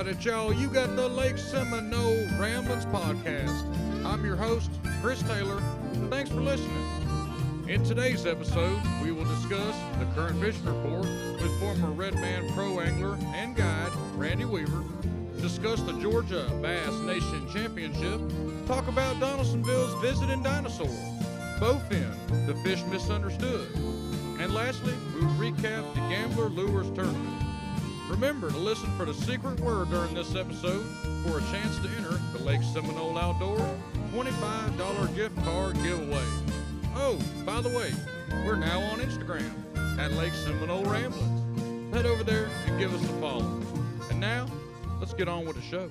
about it, y'all? You got the Lake Seminole Ramblins podcast. I'm your host, Chris Taylor. Thanks for listening. In today's episode, we will discuss the current fishing report with former Redman pro angler and guide, Randy Weaver, discuss the Georgia Bass Nation Championship, talk about Donalsonville's visiting dinosaur, Bowfin, the fish misunderstood, and lastly, we will recap the Gambler Lures Tournament. Remember to listen for the secret word during this episode for a chance to enter the Lake Seminole Outdoors $25 gift card giveaway. Oh, by the way, we're now on Instagram at Lake Seminole Ramblins. Head over there and give us a follow. And now, let's get on with the show.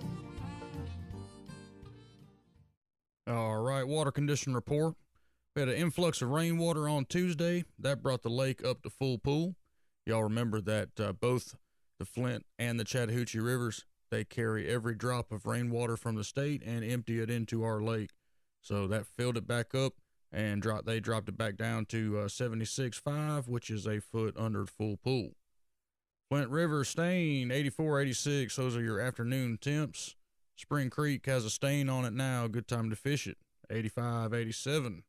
All right, water condition report. We had an influx of rainwater on Tuesday. That brought the lake up to full pool. Y'all remember that both the Flint and the Chattahoochee rivers, they carry every drop of rainwater from the state and empty it into our lake. So that filled it back up and they dropped it back down to 76.5, which is a foot under full pool. Flint River stain 84, 86. Those are your afternoon temps. Spring Creek has a stain on it now. Good time to fish it. 85, 87.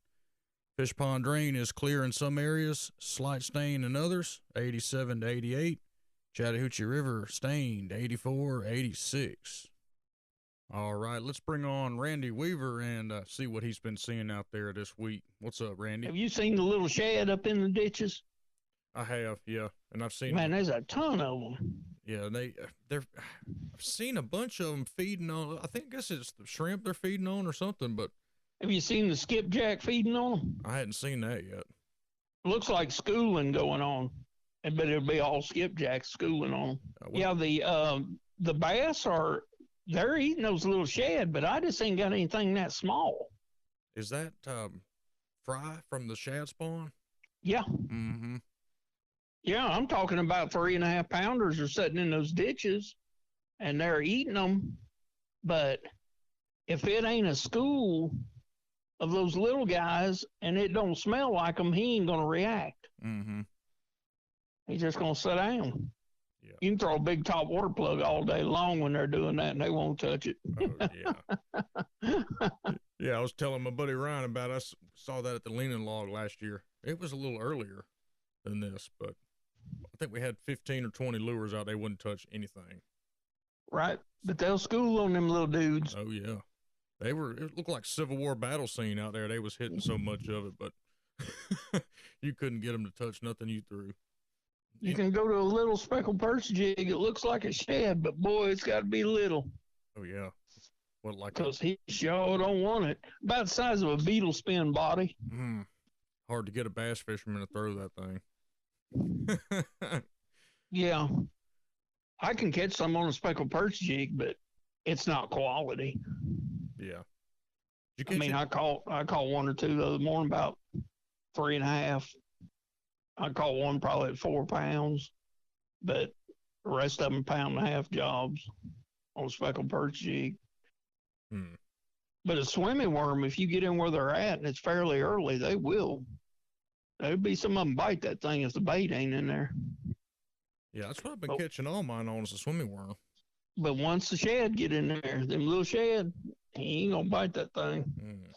Fish Pond Drain is clear in some areas, slight stain in others. 87 to 88. Chattahoochee River stained 84, 86. All right, let's bring on Randy Weaver and see what he's been seeing out there this week. What's up, Randy? Have you seen the little shad up in the ditches? I have, yeah, and I've seen. Man, there's a ton of them. Yeah, I've seen a bunch of them feeding on. I guess it's the shrimp they're feeding on or something. But have you seen the skipjack feeding on them? I hadn't seen that yet. Looks like schooling going on. But it'll be all skipjacks schooling on them. Yeah, the bass they're eating those little shad, but I just ain't got anything that small. Is that fry from the shad spawn? Yeah. Mm-hmm. Yeah, I'm talking about 3.5 pounders are sitting in those ditches, and they're eating them. But if it ain't a school of those little guys and it don't smell like them, he ain't gonna react. Mm-hmm. He's just going to sit down. Yeah. You can throw a big top water plug all day long when they're doing that, and they won't touch it. Oh, yeah. Yeah, I was telling my buddy Ryan about it. I saw that at the Leaning Log last year. It was a little earlier than this, but I think we had 15 or 20 lures out. They wouldn't touch anything. Right, but they'll school on them little dudes. Oh, yeah. It looked like Civil War battle scene out there. They was hitting so much of it, but you couldn't get them to touch nothing you threw. You can go to a little speckled perch jig. It looks like a shad, but boy, it's got to be little. Oh, yeah. What, like? Because he sure don't want it. About the size of a beetle spin body. Hard to get a bass fisherman to throw that thing. Yeah. I can catch some on a speckled perch jig, but it's not quality. Yeah. I caught one or two the other morning, about 3.5. I caught one probably at 4 pounds, but the rest of them 1.5 pound jobs on a speckled perch jig. But a swimming worm, if you get in where they're at and it's fairly early, there'll be some of them bite that thing if the bait ain't in there. Yeah, that's what I've been catching all mine on is a swimming worm. But once the shad get in there, them little shad, he ain't gonna bite that thing. Yeah.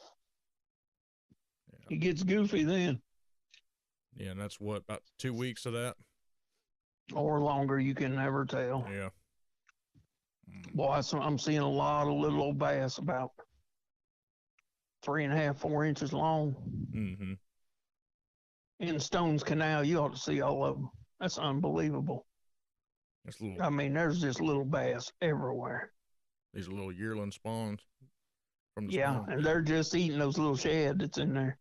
He gets goofy then. Yeah, and that's what, about 2 weeks of that? Or longer, you can never tell. Yeah. Boy, I'm seeing a lot of little old bass about 3.5, 4 inches long. Mm-hmm. In Stones Canal, you ought to see all of them. That's unbelievable. I mean, there's just little bass everywhere. These little yearling spawns from the spawn. And they're just eating those little shad that's in there.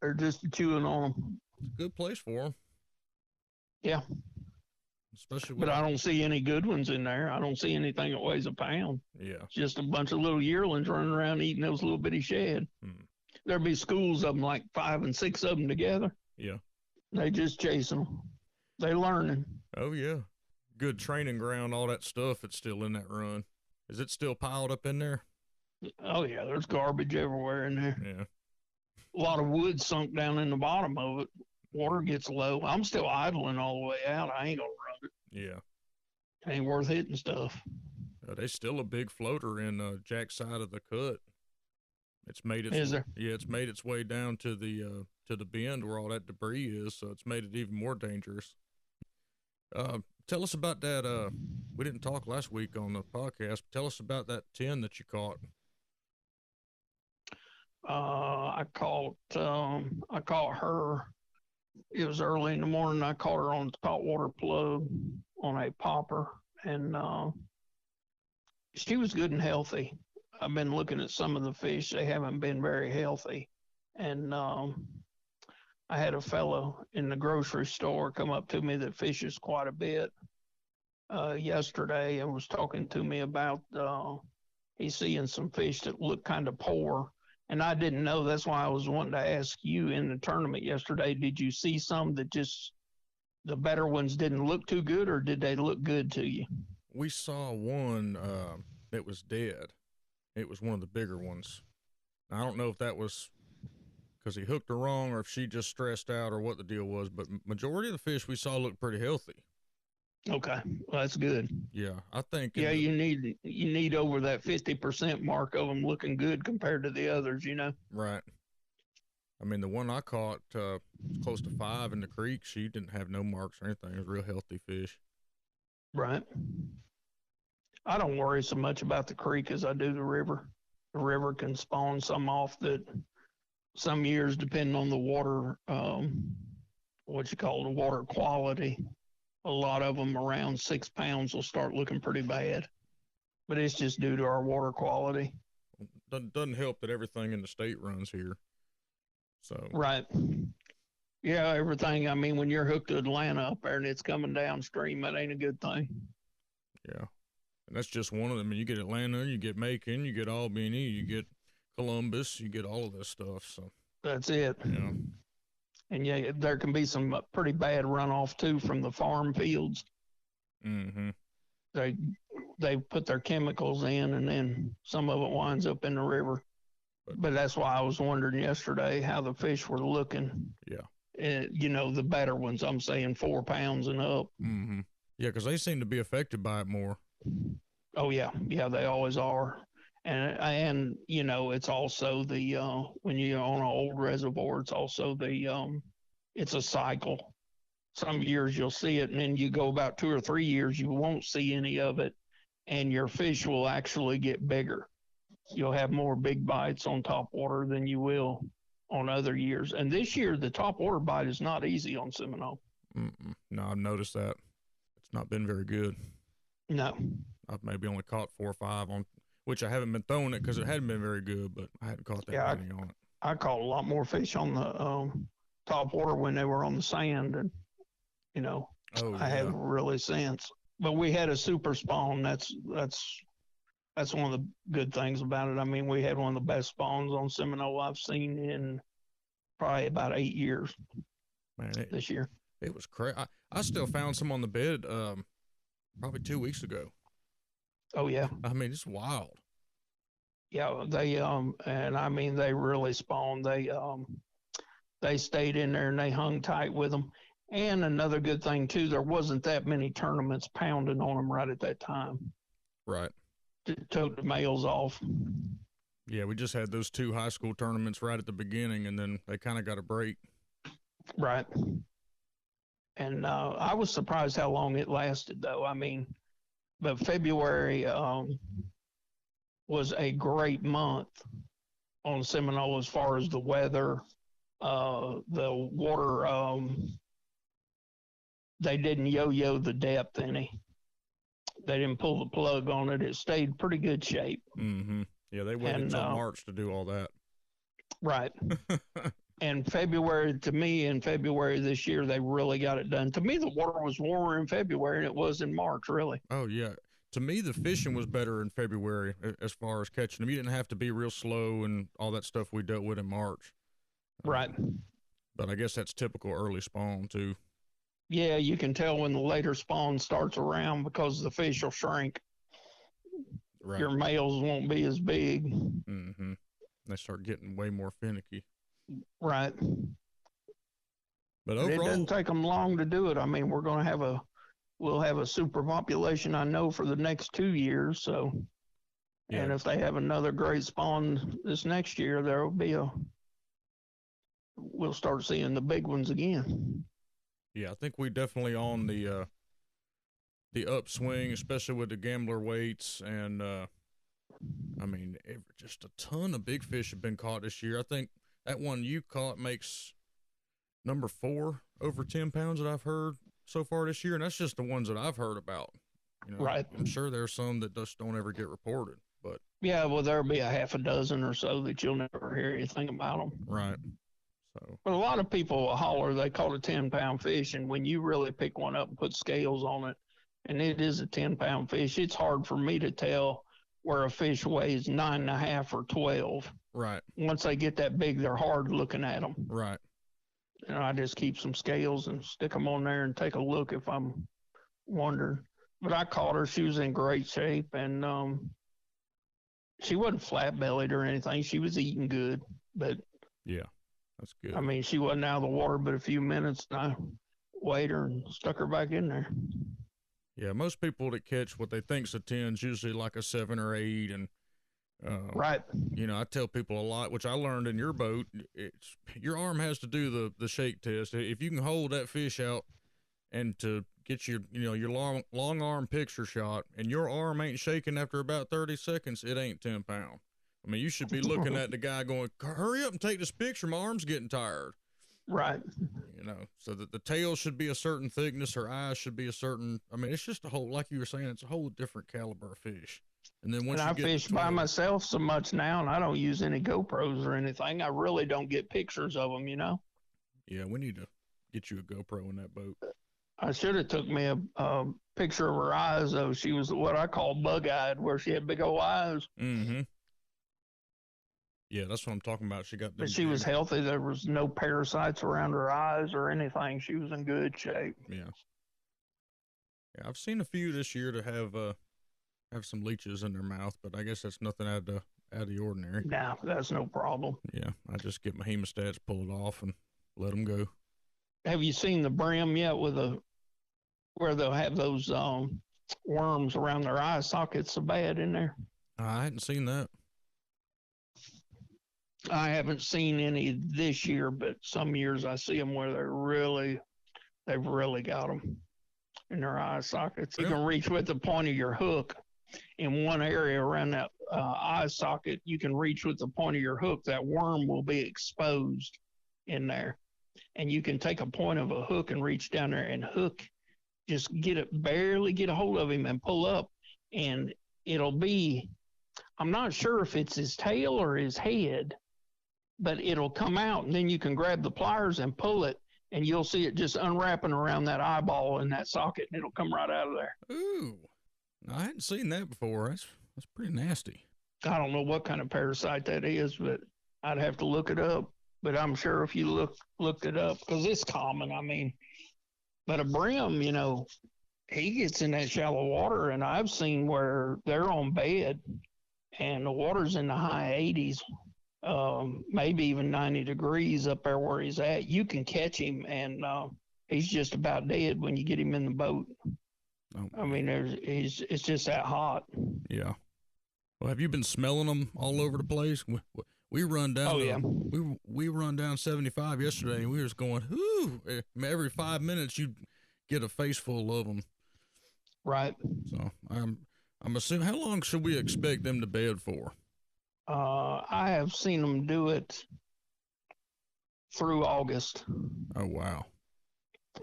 They're just chewing on them. It's a good place for them. Yeah. But I don't see any good ones in there. I don't see anything that weighs a pound. Yeah. It's just a bunch of little yearlings running around eating those little bitty shad. There'd be schools of them, like 5 and 6 of them together. Yeah. They just chasing them. They learning. Oh, yeah. Good training ground, all that stuff. It's still in that run. Is it still piled up in there? Oh, yeah. There's garbage everywhere in there. Yeah. A lot of wood sunk down in the bottom of it. Water gets low. I'm still idling all the way out. I ain't going to run it. Yeah. Ain't worth hitting stuff. They still a big floater in Jack's side of the cut. It's made its Is there? Yeah, it's made its way down to the bend where all that debris is, so it's made it even more dangerous. Tell us about that. We didn't talk last week on the podcast. Tell us about that 10 that you caught. I caught her. It was early in the morning. I caught her on the saltwater plug on a popper, and she was good and healthy. I've been looking at some of the fish; they haven't been very healthy, and I had a fellow in the grocery store come up to me that fishes quite a bit yesterday and was talking to me about he's seeing some fish that look kind of poor. And I didn't know. That's why I was wanting to ask you in the tournament yesterday. Did you see some that just the better ones didn't look too good, or did they look good to you? We saw one that was dead. It was one of the bigger ones. I don't know if that was because he hooked her wrong or if she just stressed out or what the deal was, but majority of the fish we saw looked pretty healthy. Okay, well, that's good. Yeah, I think. Yeah, you need over that 50% mark of them looking good compared to the others, you know. Right. I mean, the one I caught was close to 5 in the creek. She didn't have no marks or anything. It was a real healthy fish. Right. I don't worry so much about the creek as I do the river. The river can spawn some off that some years, depending on the water, the water quality, a lot of them around 6 pounds will start looking pretty bad. But it's just due to our water quality. Doesn't help that everything in the state runs here. So right. Yeah, everything. I mean, when you're hooked to Atlanta up there and it's coming downstream, that ain't a good thing. Yeah. And that's just one of them. And you get Atlanta, you get Macon, you get Albany, you get Columbus, you get all of this stuff. So that's it. Yeah. And yeah, there can be some pretty bad runoff too from the farm fields. Mm-hmm. They put their chemicals in, and then some of it winds up in the river. But that's why I was wondering yesterday how the fish were looking. Yeah. The better ones. I'm saying 4 pounds and up. Mm-hmm. Yeah, because they seem to be affected by it more. Oh yeah, they always are. And it's also the when you're on an old reservoir, it's also the it's a cycle. Some years you'll see it, and then you go about 2 or 3 years, you won't see any of it, and your fish will actually get bigger. You'll have more big bites on top water than you will on other years. And this year, the top water bite is not easy on Seminole. No, I've noticed that. It's not been very good. No. I've maybe only caught 4 or 5 on, which I haven't been throwing it because it hadn't been very good, but I hadn't caught that many on it. I caught a lot more fish on the top water when they were on the sand, and I haven't really since. But we had a super spawn. That's one of the good things about it. I mean, we had one of the best spawns on Seminole I've seen in probably about 8 years. Man, this year. It was crazy. I still found some on the bed probably 2 weeks ago. Oh yeah. I mean, it's wild. Yeah, they and I mean they really spawned. They stayed in there and they hung tight with them. And another good thing too, there wasn't that many tournaments pounding on them right at that time. Right. Took the males off. Yeah, we just had those 2 high school tournaments right at the beginning, and then they kind of got a break. Right. And I was surprised how long it lasted, though. I mean, but February was a great month on Seminole as far as the weather, the water. They didn't yo-yo the depth any. They didn't pull the plug on it. It stayed pretty good shape. Mm-hmm. Yeah, they waited until March to do all that. Right. And in February this year, they really got it done. To me, the water was warmer in February than it was in March, really. Oh, yeah. To me, the fishing was better in February as far as catching them. You didn't have to be real slow and all that stuff we dealt with in March. Right. But I guess that's typical early spawn, too. Yeah, you can tell when the later spawn starts around because the fish will shrink. Right. Your males won't be as big. Mm-hmm. They start getting way more finicky. Right. But overall, it doesn't take them long to do it. I mean, we're going to have we'll have a superpopulation, I know, for the next 2 years. So, Yeah. and if they have another great spawn this next year, we'll start seeing the big ones again. Yeah, I think we definitely on the upswing, especially with the gambler weights, and I mean, just a ton of big fish have been caught this year. I think that one you caught makes number 4 over 10 pounds that I've heard so far this year, and that's just the ones that I've heard about. You know, right. I'm sure there's some that just don't ever get reported, but yeah, well, there'll be a half a dozen or so that you'll never hear anything about them. Right. So, but a lot of people will holler they call it a 10-pound fish, and when you really pick one up and put scales on it, and it is a 10-pound fish, it's hard for me to tell where a fish weighs 9.5 or 12. Right. Once they get that big, they're hard looking at them. Right. And I just keep some scales and stick them on there and take a look if I'm wondering. But I caught her. She was in great shape, and she wasn't flat-bellied or anything. She was eating good. But yeah, that's good. I mean, she wasn't out of the water but a few minutes, and I weighed her and stuck her back in there. Yeah, most people that catch what they think's a 10 is usually like a 7 or 8, and right. You know, I tell people a lot, which I learned in your boat. It's your arm has to do the shake test. If you can hold that fish out and to get your long arm picture shot, and your arm ain't shaking after about 30 seconds, it ain't 10 pound. I mean, you should be looking at the guy going, "Hurry up and take this picture. My arm's getting tired." Right. You know, so that the tail should be a certain thickness, her eyes should be a certain. I mean, it's just a whole, like you were saying, it's a whole different caliber of fish. And then once I fish by myself so much now, and I don't use any GoPros or anything. I really don't get pictures of them, you know. Yeah, we need to get you a GoPro in that boat. I should have took me a picture of her eyes, though. She was what I call bug-eyed, where she had big old eyes. Mm-hmm. Yeah, that's what I'm talking about. She got. But she was healthy. There was no parasites around her eyes or anything. She was in good shape. Yeah. Yeah, I've seen a few this year to have some leeches in their mouth, but I guess that's nothing out of the ordinary. Nah, that's no problem. Yeah, I just get my hemostats, pull it off, and let them go. Have you seen the brim yet where they'll have those worms around their eye sockets so bad in there? I hadn't seen that. I haven't seen any this year, but some years I see them where they've really got them in their eye sockets. You can reach with the point of your hook in one area around that eye socket. You can reach with the point of your hook. That worm will be exposed in there. And you can take a point of a hook and reach down there and hook, just barely get a hold of him and pull up. And it'll be, I'm not sure if it's his tail or his head, but it'll come out, and then you can grab the pliers and pull it, and you'll see it just unwrapping around that eyeball in that socket, and it'll come right out of there. Ooh, I hadn't seen that before. That's pretty nasty. I don't know what kind of parasite that is, but I'd have to look it up. But I'm sure if you looked it up, because it's common, I mean. But a brim, you know, he gets in that shallow water, and I've seen where they're on bed, and the water's in the high 80s. Maybe even 90 degrees up there where he's at. You can catch him, and he's just about dead when you get him in the boat. Oh, I mean, it's just that hot. Yeah. Well, have you been smelling them all over the place? We run down. Oh, yeah. We run down 75 yesterday, and we were just going, ooh. Every 5 minutes, you get a face full of them. Right. So I'm assuming. How long should we expect them to bed for? I have seen them do it through August. Oh, wow.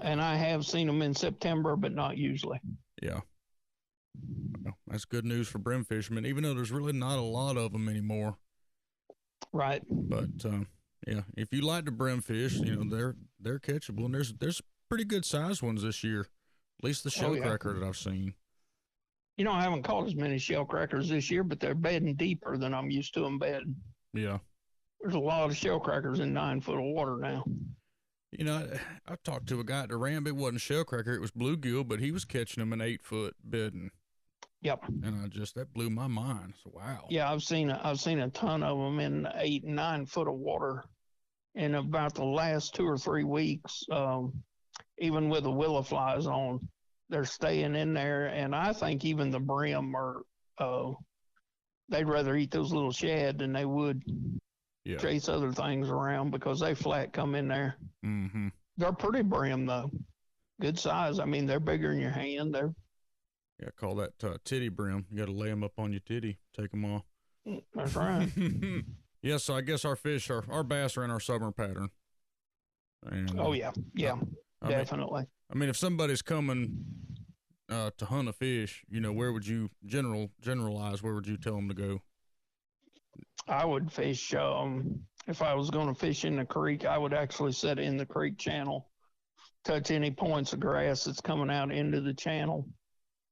And I have seen them in September, but not usually. Yeah. Well, that's good news for brim fishermen, even though there's really not a lot of them anymore. Right. But, yeah, if you like to brim fish, you know, they're catchable. And there's pretty good sized ones this year, at least the shellcracker that I've seen. You know, I haven't caught as many shellcrackers this year, but they're bedding deeper than I'm used to them bedding. Yeah. There's a lot of shellcrackers in 9 foot of water now. You know, I talked to a guy at the ramp. It wasn't shellcracker, it was bluegill, but he was catching them in 8 foot bedding. Yep. And that blew my mind. So, wow. Yeah, I've seen a ton of them in 8 and 9 foot of water in about the last 2 or 3 weeks. Even with the willow flies on, they're staying in there, and I think even the brim are they'd rather eat those little shad than they would chase other things around because they flat come in there. Mm-hmm. They're pretty brim though, good size. I mean, they're bigger than your hand. They're call that titty brim. You got to lay them up on your titty, take them off. That's right. Yeah, so I guess our fish, our bass are in our summer pattern. And, definitely. I mean, if somebody's coming to hunt a fish, where would you generalize? Where would you tell them to go? I would fish. If I was going to fish in the creek, I would actually set in the creek channel, touch any points of grass that's coming out into the channel.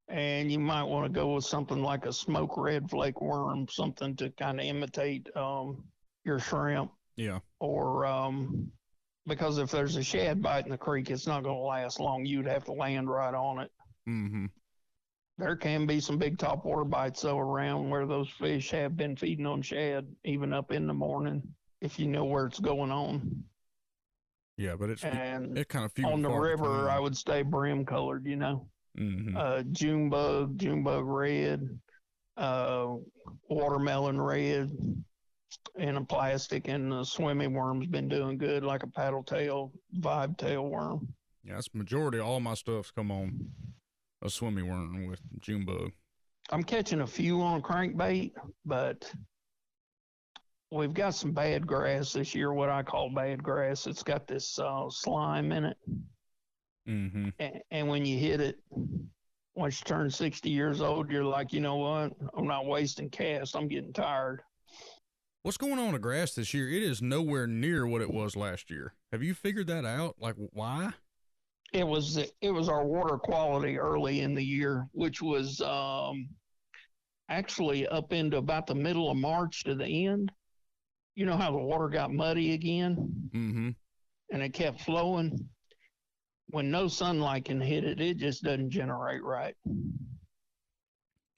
And you might want to go with something like a smoke red flake worm, something to kind of imitate your shrimp. Yeah. Or because if there's a shad bite in the creek, it's not going to last long. You'd have to land right on it. Mm-hmm. There can be some big topwater bites though around where those fish have been feeding on shad, even up in the morning, if you know where it's going on. Yeah, but it kind of few on the river. I would stay brim colored, Mm-hmm. June bug red, watermelon red in a plastic, and the swimming worm's been doing good, like a paddle tail, vibe tail worm. Yeah, that's majority of all my stuff's come on a swimming worm with June bug. I'm catching a few on crankbait, but we've got some bad grass this year, what I call bad grass. It's got this slime in it. Mm-hmm. And when you hit it, once you turn 60 years old, you're like, you know what? I'm not wasting cast. I'm getting tired. What's going on with grass this year? It is nowhere near what it was last year. Have you figured that out? Like, why? It was our water quality early in the year, which was actually up into about the middle of March to the end. You know how the water got muddy again? Mm-hmm. And it kept flowing. When no sunlight can hit it, it just doesn't generate right.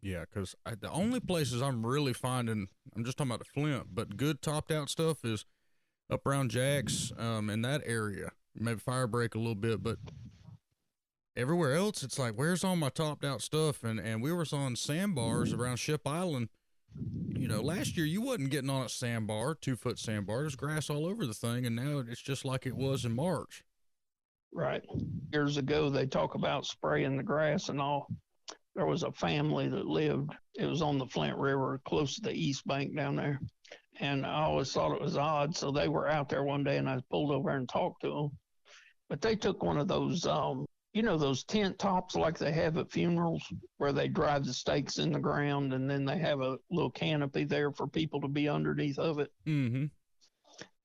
Yeah, because the only places I'm really finding, I'm just talking about the Flint, but good topped out stuff is up around Jack's, in that area. Maybe fire break a little bit, but everywhere else, it's like, where's all my topped out stuff? And we were on sandbars around Ship Island. Last year you wasn't getting on a sandbar, 2-foot sandbar. There's grass all over the thing, and now it's just like it was in March. Right. Years ago, they talk about spraying the grass and all. There was a family that lived, it was on the Flint River, close to the East Bank down there. And I always thought it was odd. So they were out there one day, and I pulled over and talked to them. But they took one of those, those tent tops like they have at funerals, where they drive the stakes in the ground, and then they have a little canopy there for people to be underneath of it. Mm-hmm.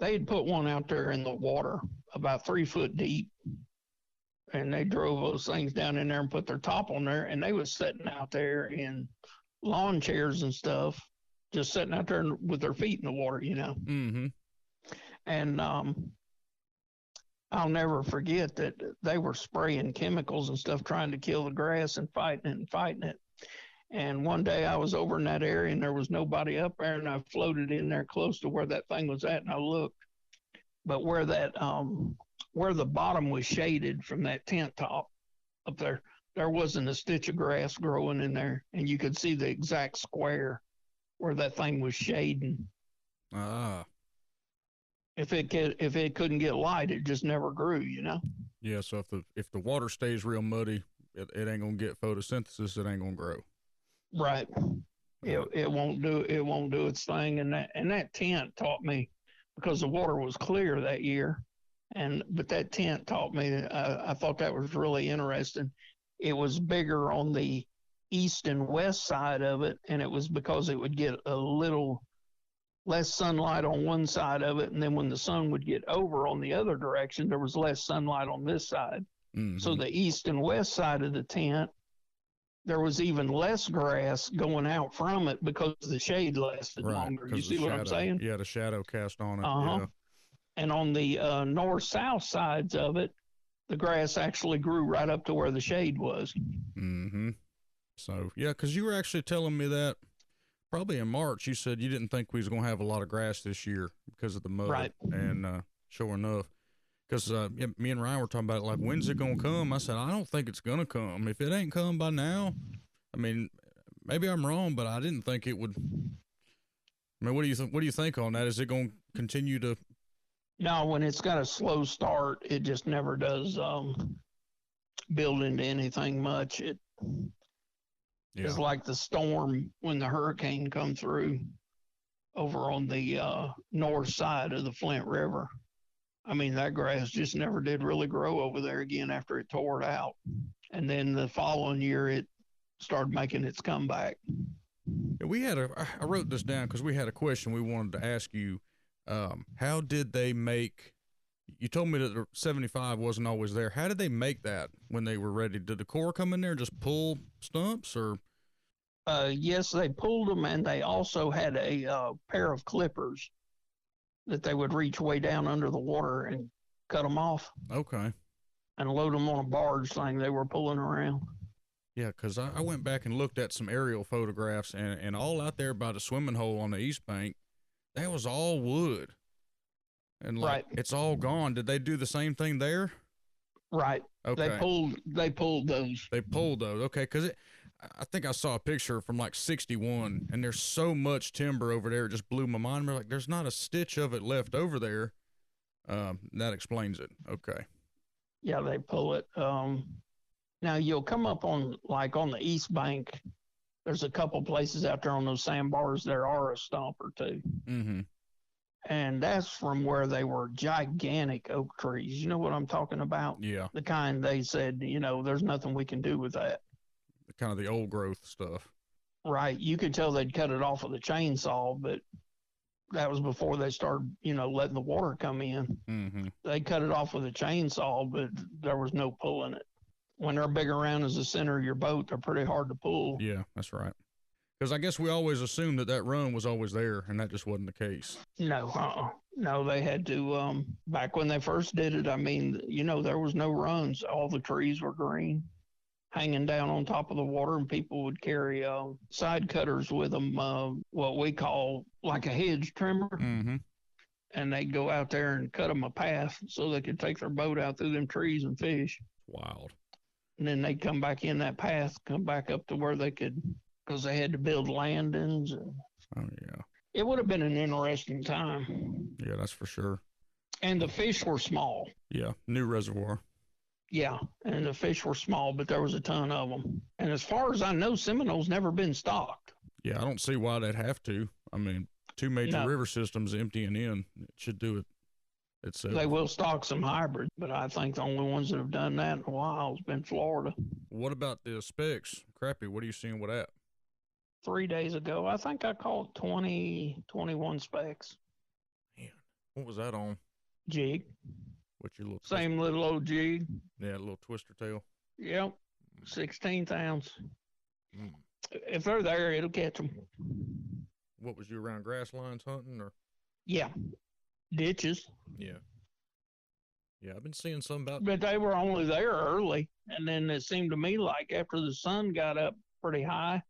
They had put one out there in the water about 3 foot deep, and they drove those things down in there and put their top on there, and they was sitting out there in lawn chairs and stuff, just sitting out there with their feet in the water, Mm-hmm. And I'll never forget that they were spraying chemicals and stuff trying to kill the grass and fighting it. And one day I was over in that area and there was nobody up there, and I floated in there close to where that thing was at, and I looked. But where the bottom was shaded from that tent top up there, there wasn't a stitch of grass growing in there, and you could see the exact square where that thing was shading. Ah. If it couldn't get light, it just never grew, Yeah, so if the water stays real muddy, it ain't gonna get photosynthesis. It ain't gonna grow. Right. It won't do its thing, and that tent taught me, because the water was clear that year, but that tent taught me. I thought that was really interesting. It was bigger on the east and west side of it, and it was because it would get a little less sunlight on one side of it, and then when the sun would get over on the other direction, there was less sunlight on this side. Mm-hmm. So the east and west side of the tent, there was even less grass going out from it because the shade lasted longer. You see what I'm saying? Yeah, the shadow cast on it. Uh-huh. Yeah. And on the north-south sides of it, the grass actually grew right up to where the shade was. Mm-hmm. So, yeah, because you were actually telling me that probably in March, you said you didn't think we was going to have a lot of grass this year because of the mud. Right. And sure enough, Because me and Ryan were talking about it, like, when's it gonna come? I said I don't think it's gonna come. If it ain't come by now, I mean, maybe I'm wrong, but I didn't think it would. I mean, what do you think on that? Is it going to continue to? No, when it's got a slow start, it just never does build into anything much. It is like the storm when the hurricane come through over on the north side of the Flint River. I mean, that grass just never did really grow over there again after it tore it out. And then the following year, it started making its comeback. I wrote this down because we had a question we wanted to ask you. How did they make, you told me that the 75 wasn't always there. How did they make that when they were ready? Did the Corps come in there and just pull stumps or? Yes, they pulled them, and they also had a pair of clippers that they would reach way down under the water and cut them off. Okay. And load them on a barge thing they were pulling around. Yeah, because I went back and looked at some aerial photographs, and all out there by the swimming hole on the east bank, that was all wood. And like, right. It's all gone. Did they do the same thing there? Right. Okay. They pulled those. They pulled those. Okay, because I think I saw a picture from like 61, and there's so much timber over there, it just blew my mind. We're like, there's not a stitch of it left over there. That explains it. Okay. Yeah, they pull it. Now you'll come up on the east bank. There's a couple places out there on those sandbars. There are a stump or two. Mm-hmm. And that's from where they were gigantic oak trees. You know what I'm talking about? Yeah. The kind they said, there's nothing we can do with that. Kind of the old growth stuff. Right. You could tell they'd cut it off with a chainsaw, but that was before they started, letting the water come in. Mm-hmm. They cut it off with a chainsaw, but there was no pulling it. When they're big around as the center of your boat, they're pretty hard to pull. Yeah, that's right. Because I guess we always assumed that run was always there, and that just wasn't the case. No, no, they had to, back when they first did it, I mean, there was no runs. All the trees were green, hanging down on top of the water, and people would carry side cutters with them, what we call like a hedge trimmer. Mm-hmm. And they'd go out there and cut them a path so they could take their boat out through them trees and fish. Wild. And then they'd come back in that path, come back up to where they could, because they had to build landings. Oh, yeah. It would have been an interesting time. Yeah, that's for sure. And the fish were small. Yeah, new reservoir. Yeah, and the fish were small, but there was a ton of them. And as far as I know, Seminole's never been stocked. Yeah, I don't see why they'd have to. I mean, two major river systems emptying in, it should do it itself. They will stock some hybrids, but I think the only ones that have done that in a while has been Florida. What about the specs? Crappie, what are you seeing with that? 3 days ago, I think I caught 21 specks. Man, what was that on? Jig. What's your little same little old jig? Yeah, a little twister tail. Yep, 16th ounce. Mm. If they're there, it'll catch them. What was you around grass lines hunting or? Yeah, ditches. Yeah. Yeah, I've been seeing some about. But they were only there early, and then it seemed to me like after the sun got up pretty high,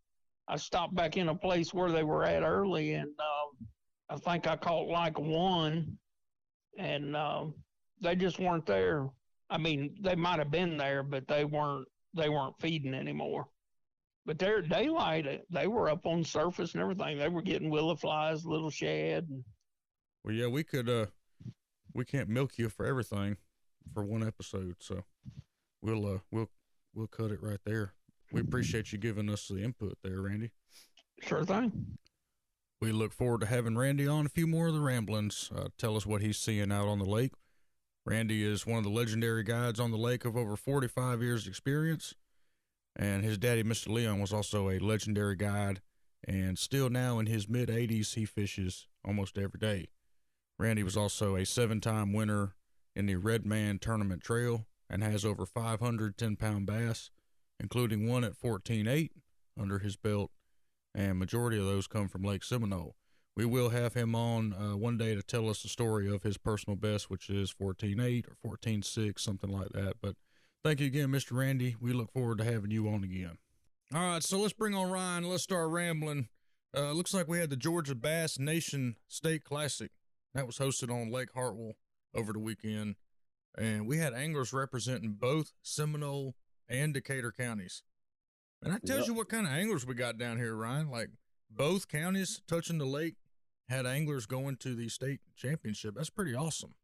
I stopped back in a place where they were at early, and I think I caught like one, and they just weren't there. I mean, they might have been there, but they weren't feeding anymore. But they're daylight. They were up on the surface and everything. They were getting willow flies, little shad. Well, yeah, we could. We can't milk you for everything for one episode, so we'll cut it right there. We appreciate you giving us the input there, Randy. Sure thing. We look forward to having Randy on a few more of the Ramblins. Tell us what he's seeing out on the lake. Randy is one of the legendary guides on the lake of over 45 years experience. And his daddy, Mr. Leon, was also a legendary guide. And still now in his mid-80s, he fishes almost every day. Randy was also a 7-time winner in the Redman Tourney Trail and has over 500 10-pound bass, including one at 14.8 under his belt, and majority of those come from Lake Seminole. We will have him on one day to tell us the story of his personal best, which is 14.8 or 14.6, something like that. But thank you again, Mr. Randy. We look forward to having you on again. All right, so let's bring on Ryan. Let's start rambling. Looks like we had the Georgia Bass Nation State Classic. That was hosted on Lake Hartwell over the weekend. and we had anglers representing both Seminole and Decatur counties. And that tells you what kind of anglers we got down here, Ryan. Like both counties touching the lake had anglers going to the state championship. That's pretty awesome.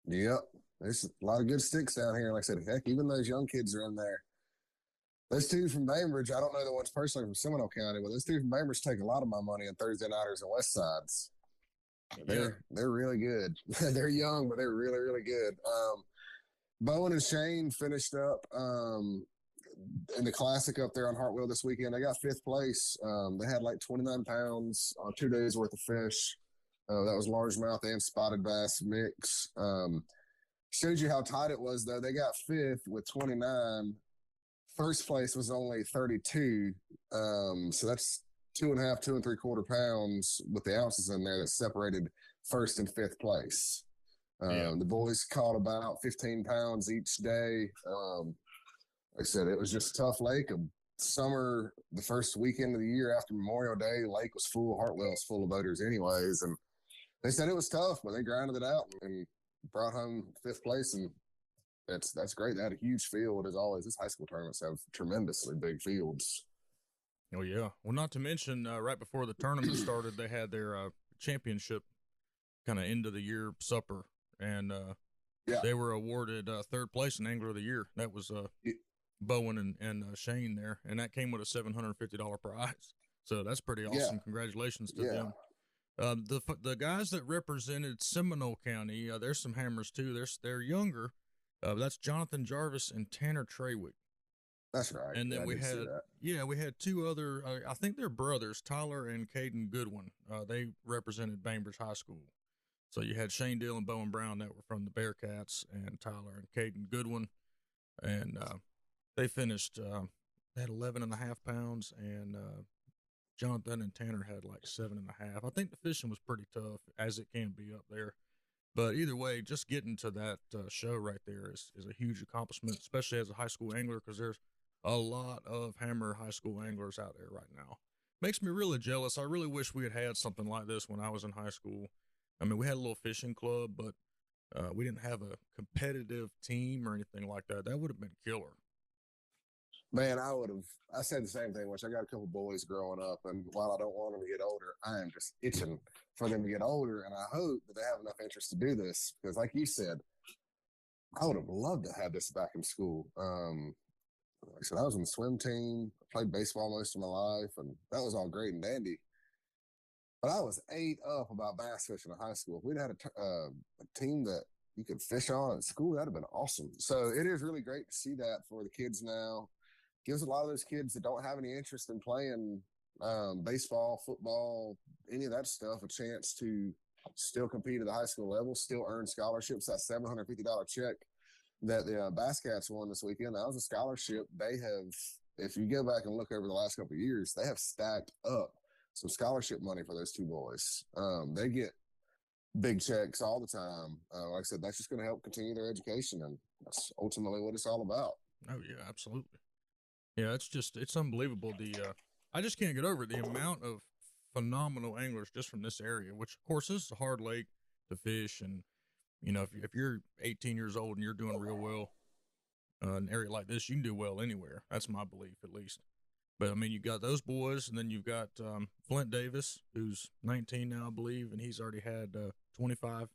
Yep. There's a lot of good sticks down here. Like I said, heck, even those young kids are in there. Those two from Bainbridge, I don't know the ones personally from Seminole County, but those two from Bainbridge take a lot of my money on Thursday nighters and West Sides. They're really good. They're young, but they're really, really good. Bowen and Shane finished up in the Classic up there on Hartwell this weekend. They got 5th place. They had like 29 pounds on 2 days worth of fish. That was largemouth and spotted bass mix. Showed you how tight it was, though. They got 5th with 29. First place was only 32. So that's 2.5, 2 3/4 pounds with the ounces in there that separated 1st and 5th place. The boys caught about 15 pounds each day. Like I said, it was just a tough lake. Summer, the first weekend of the year after Memorial Day, the lake was full. Hartwell was full of boaters anyways. And they said it was tough, but they grinded it out and brought home 5th place. And that's great. They had a huge field, as always. These high school tournaments have tremendously big fields. Oh, yeah. Well, not to mention, right before the tournament started, they had their championship kind of end of the year supper. And they were awarded 3rd place in Angler of the Year. That was Bowen and Shane there. And that came with a $750 prize. So that's pretty awesome. Congratulations to them. The guys that represented Seminole County, there's some hammers too. They're younger. That's Jonathan Jarvis and Tanner Traywick. That's right. And then we had 2 other, I think they're brothers, Tyler and Caden Goodwin. They represented Bainbridge High School. So you had Shane Dill and Bowen Brown that were from the Bearcats, and Tyler and Caden Goodwin. And they finished, they had 11.5 pounds, and Jonathan and Tanner had like 7.5. I think the fishing was pretty tough, as it can be up there. But either way, just getting to that show right there is a huge accomplishment, especially as a high school angler, because there's a lot of hammer high school anglers out there right now. Makes me really jealous. I really wish we had something like this when I was in high school. I mean, we had a little fishing club, but we didn't have a competitive team or anything like that. That would have been killer. Man, I said the same thing, which I got a couple boys growing up, and while I don't want them to get older, I am just itching for them to get older, and I hope that they have enough interest to do this, because like you said, I would have loved to have this back in school. Like I said, I was in the swim team, I played baseball most of my life, and that was all great and dandy. But I was ate up about bass fishing in high school. If we'd had a team that you could fish on at school, that'd have been awesome. So it is really great to see that for the kids now. Gives a lot of those kids that don't have any interest in playing baseball, football, any of that stuff, a chance to still compete at the high school level, still earn scholarships. That $750 check that the Bass Cats won this weekend, that was a scholarship. They have, if you go back and look over the last couple of years, they have stacked up some scholarship money for those 2 boys. They get big checks all the time. Like I said, that's just going to help continue their education, and that's ultimately what it's all about. Oh, yeah, absolutely. Yeah, it's unbelievable. I just can't get over it. The amount of phenomenal anglers just from this area, which of course this is a hard lake to fish. And, you know, if you're 18 years old and you're doing real well, an area like this, you can do well anywhere. That's my belief, at least. But I mean, you got those boys, and then you've got, Flint Davis, who's 19 now, I believe. And he's already had, 25,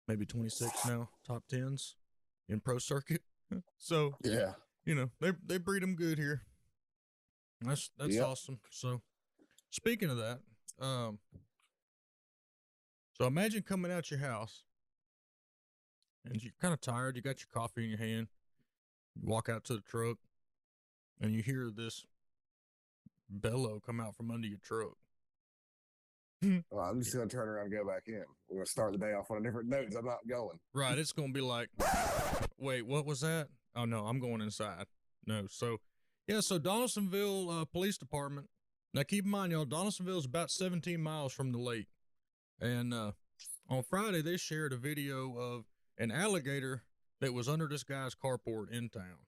maybe 26 now, top 10s in pro circuit. So, yeah. You know, they breed them good here. That's awesome. So, speaking of that, so imagine coming out your house and you're kind of tired. You got your coffee in your hand. You walk out to the truck and you hear this bellow come out from under your truck. Well, I'm just going to turn around and go back in. We're going to start the day off on a different note. I'm not going. Right. It's going to be like, wait, what was that? Oh, no, I'm going inside. No. So, yeah, so Donalsonville Police Department. Now, keep in mind, y'all, Donalsonville is about 17 miles from the lake. And on Friday, they shared a video of an alligator that was under this guy's carport in town.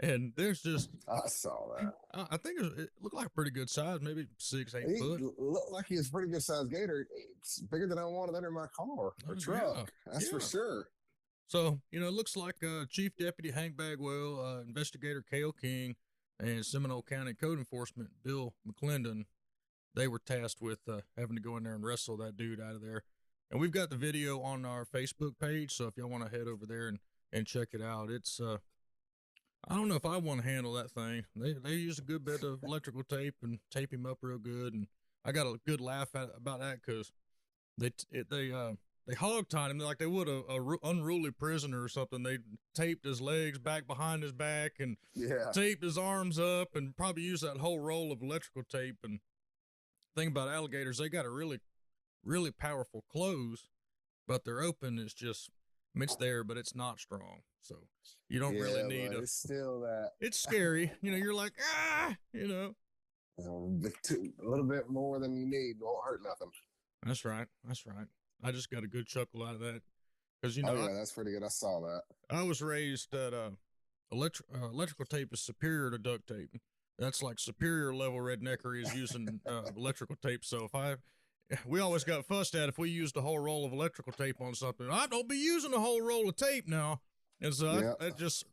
And there's just... I saw that. I think it looked like a pretty good size, maybe 6-8 foot. Looked like he was a pretty good sized gator. It's bigger than I wanted under my car or truck. That's for sure. So, it looks like Chief Deputy Hank Bagwell, Investigator Cale King, and Seminole County Code Enforcement Bill McClendon, they were tasked with having to go in there and wrestle that dude out of there. And we've got the video on our Facebook page, so if y'all want to head over there and check it out, it's I don't know if I want to handle that thing. They use a good bit of electrical tape and tape him up real good, and I got a good laugh about that because they hog-tied him like they would a unruly prisoner or something. They taped his legs back behind his back and taped his arms up and probably used that whole roll of electrical tape. And thing about alligators, they got a really, really powerful close, but their open is just, it's there, but it's not strong. So you don't really need it's still that. It's scary. You're like, a little bit more than you need won't hurt nothing. That's right. I just got a good chuckle out of that because that's pretty good. I saw that. I was raised that electrical tape is superior to duct tape. That's like superior level redneckery is using electrical tape. So we always got fussed at if we used a whole roll of electrical tape on something. I don't be using a whole roll of tape now. And so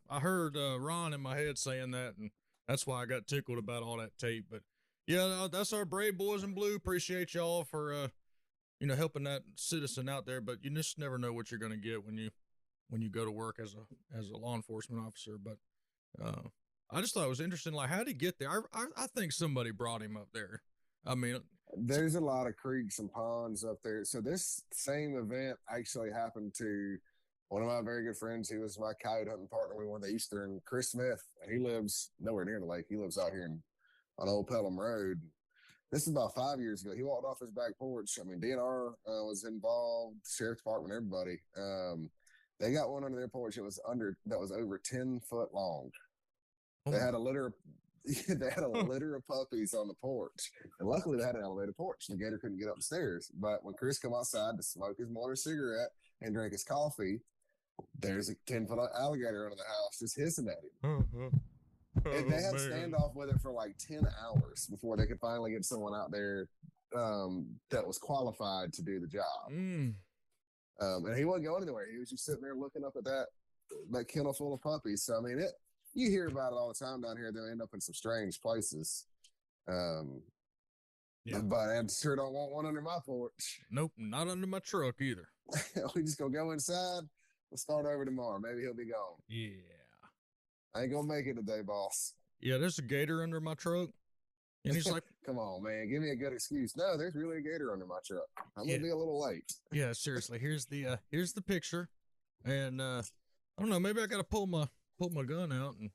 I heard Ron in my head saying that, and that's why I got tickled about all that tape. But yeah, that's our brave boys in blue. Appreciate y'all for helping that citizen out there. But you just never know what you're going to get when you go to work as a law enforcement officer. But I just thought it was interesting. Like, how'd he get there? I think somebody brought him up there. I mean, there's a lot of creeks and ponds up there. So this same event actually happened to one of my very good friends. He was my coyote hunting partner. We won the Eastern, Chris Smith. He lives nowhere near the lake. He lives out here on Old Pelham Road. This is about 5 years ago. He walked off his back porch. I mean, DNR was involved, Sheriff's Department, everybody. They got one under their porch that was over 10 foot long. They had a litter of puppies on the porch. And luckily they had an elevated porch. The gator couldn't get up the stairs. But when Chris come outside to smoke his mortar cigarette and drink his coffee, there's a 10-foot alligator under the house just hissing at him. And they had a standoff with it for like 10 hours before they could finally get someone out there that was qualified to do the job. And he wasn't going anywhere. He was just sitting there looking up at that kennel full of puppies. So, I mean, you hear about it all the time down here. They'll end up in some strange places. But I sure don't want one under my porch. Nope, not under my truck either. We just gonna go inside. We'll start over tomorrow. Maybe he'll be gone. Yeah. I ain't gonna make it today, boss. Yeah, there's a gator under my truck. And he's like, come on, man, give me a good excuse. No, there's really a gator under my truck. I'm gonna be a little late. Yeah, seriously. Here's the picture. And I don't know, maybe I gotta pull my gun out, and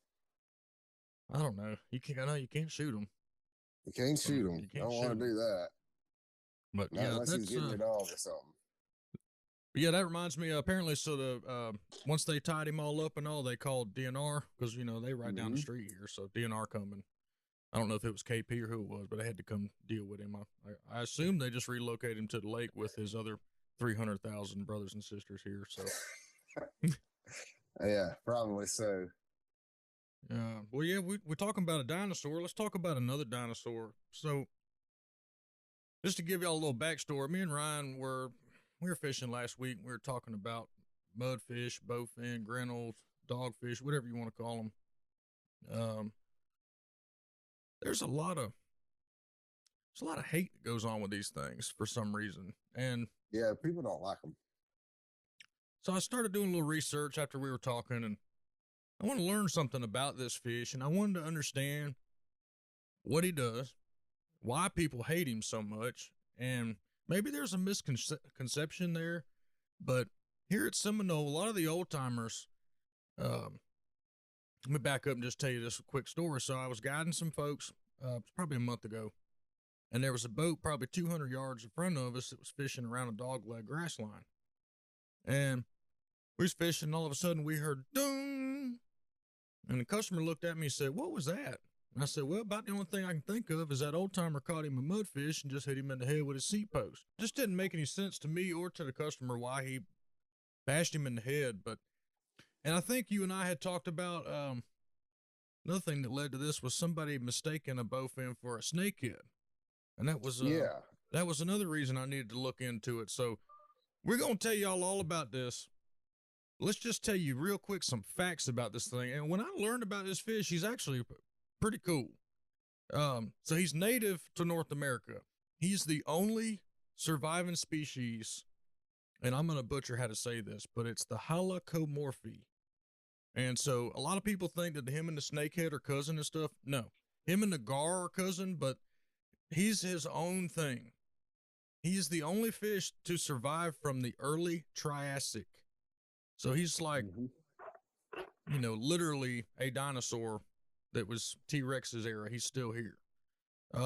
I don't know. You can't shoot him. You can't shoot him. I don't want to do that. But unless he's getting your dog or something. Yeah, that reminds me. Apparently, so once they tied him all up and all, they called DNR because they right down the street here. So DNR coming. I don't know if it was KP or who it was, but I had to come deal with him. I assume they just relocated him to the lake with his other 300,000 brothers and sisters here. So. Yeah, probably so. Well, yeah, we're talking about a dinosaur. Let's talk about another dinosaur. So, just to give y'all a little backstory, me and Ryan we were fishing last week. We were talking about mudfish, bowfin, grinnels, dogfish, whatever you want to call them. There's a lot of hate that goes on with these things for some reason, and yeah, people don't like them. So I started doing a little research after we were talking, and I want to learn something about this fish, and I wanted to understand what he does, why people hate him so much, and maybe there's a misconception there, but here at Seminole, a lot of the old timers, let me back up and just tell you this quick story. So I was guiding some folks, probably a month ago, and there was a boat probably 200 yards in front of us that was fishing around a dogleg grass line. And we was fishing, and all of a sudden we heard ding, and the customer looked at me and said, "What was that?" And I said, "Well, about the only thing I can think of is that old timer caught him a mudfish and just hit him in the head with his seat post." Just didn't make any sense to me or to the customer why he bashed him in the head. And I think you and I had talked about another thing that led to this was somebody mistaking a bowfin for a snakehead, and that was that was another reason I needed to look into it. So we're gonna tell y'all all about this. let's just tell you real quick some facts about this thing. And when I learned about this fish, he's actually pretty cool. So he's native to North America. He's the only surviving species, and I'm going to butcher how to say this, but it's the Halacomorphi. And so a lot of people think that him and the snakehead are cousin and stuff. No, him and the gar are cousin, but he's his own thing. He's the only fish to survive from the early Triassic. So he's like, you know, literally a dinosaur that was T-Rex's era. He's still here.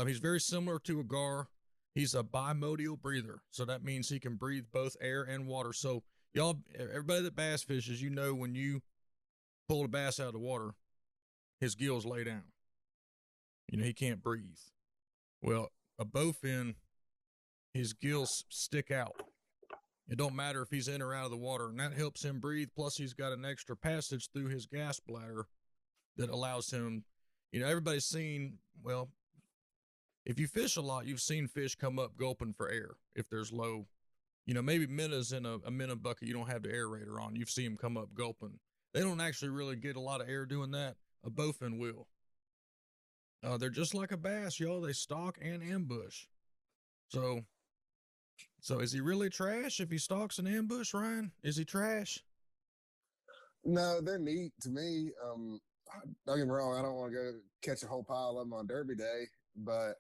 He's very similar to a gar. He's a bimodal breather. So that means he can breathe both air and water. So y'all, everybody that bass fishes, you know, when you pull a bass out of the water, his gills lay down. You know, he can't breathe. Well, a bowfin, his gills stick out. It don't matter if he's in or out of the water, and that helps him breathe. Plus, he's got an extra passage through his gas bladder that allows him, you know, everybody's seen, well, if you fish a lot, you've seen fish come up gulping for air if there's low, you know, maybe minnows in a minnow bucket, you don't have the aerator on. You've seen them come up gulping. They don't actually really get a lot of air doing that. A bowfin will. They're just like a bass, y'all. They stalk and ambush. So is he really trash if he stalks an ambush, Ryan? Is he trash? No, they're neat to me. Don't get me wrong, I don't want to go catch a whole pile of them on Derby Day, but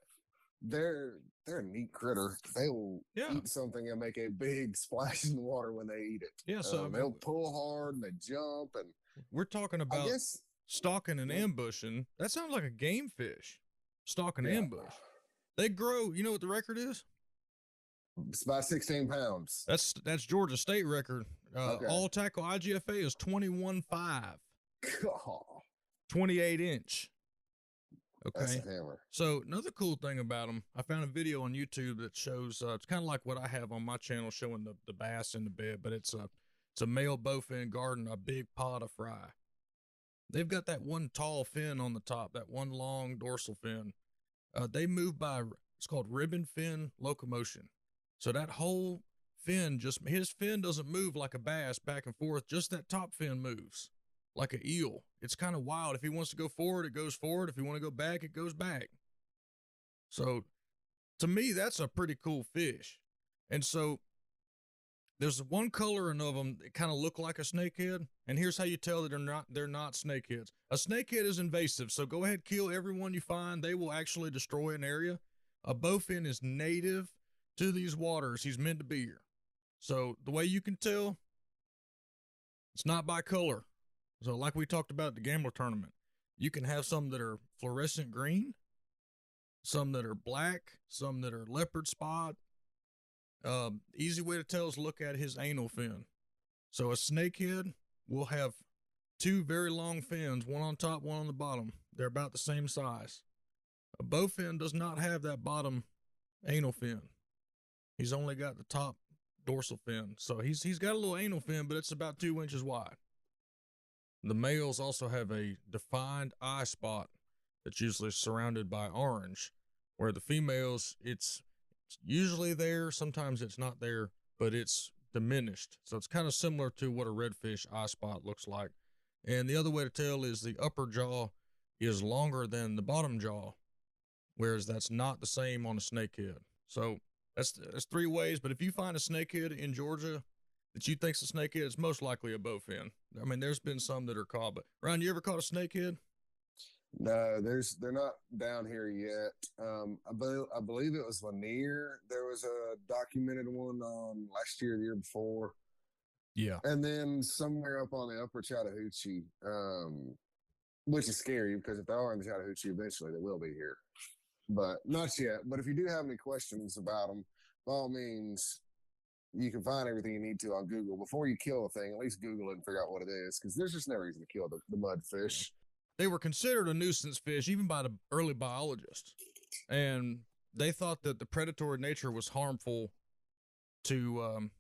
they're a neat critter. They will eat something and make a big splash in the water when they eat it. Yeah, so they'll pull hard and they jump, and we're talking about stalking and ambushing. That sounds like a game fish. Stalking and ambush. They grow. You know what the record is? It's about 16 pounds. That's Georgia state record. All tackle IGFA is 21.5. 28 inch. Okay. That's a hammer. So another cool thing about them, I found a video on YouTube that shows, it's kind of like what I have on my channel showing the bass in the bed, but it's a male bowfin guarding a big pot of fry. They've got that one tall fin on the top, that one long dorsal fin. They move by, it's called ribbon fin locomotion. So that whole fin, his fin doesn't move like a bass back and forth, just that top fin moves like an eel. It's kind of wild. If he wants to go forward, it goes forward. If you want to go back, it goes back. So to me, that's a pretty cool fish. And so there's one coloring of them that kind of look like a snakehead. And here's how you tell that they're not snakeheads. A snakehead is invasive. So go ahead, kill everyone you find. They will actually destroy an area. A bowfin is native to these waters. He's meant to be here. So the way you can tell, it's not by color. So like we talked about at the gambler tournament, you can have some that are fluorescent green, some that are black, some that are leopard spot. Easy way to tell is look at his anal fin. So a snakehead will have two very long fins, one on top, one on the bottom. They're about the same size. A bowfin does not have that bottom anal fin. He's only got the top dorsal fin. So he's got a little anal fin, but it's about 2 inches wide. The males also have a defined eye spot that's usually surrounded by orange, where the females, it's usually there. Sometimes it's not there, but it's diminished. So it's kind of similar to what a redfish eye spot looks like. And the other way to tell is the upper jaw is longer than the bottom jaw, whereas that's not the same on a snakehead. So that's 3 ways. But if you find a snakehead in Georgia that you think's a snakehead, it's most likely a bowfin. I mean, there's been some that are caught, but Ryan, you ever caught a snakehead? No, they're not down here yet. I believe it was Lanier. There was a documented one on last year, the year before. Yeah. And then somewhere up on the upper Chattahoochee, which is scary because if they are in the Chattahoochee, eventually they will be here. But not yet. But if you do have any questions about them, by all means, you can find everything you need to on Google. Before you kill a thing, at least Google it and figure out what it is, because there's just no reason to kill the mudfish. They were considered a nuisance fish even by the early biologists, and they thought that the predatory nature was harmful to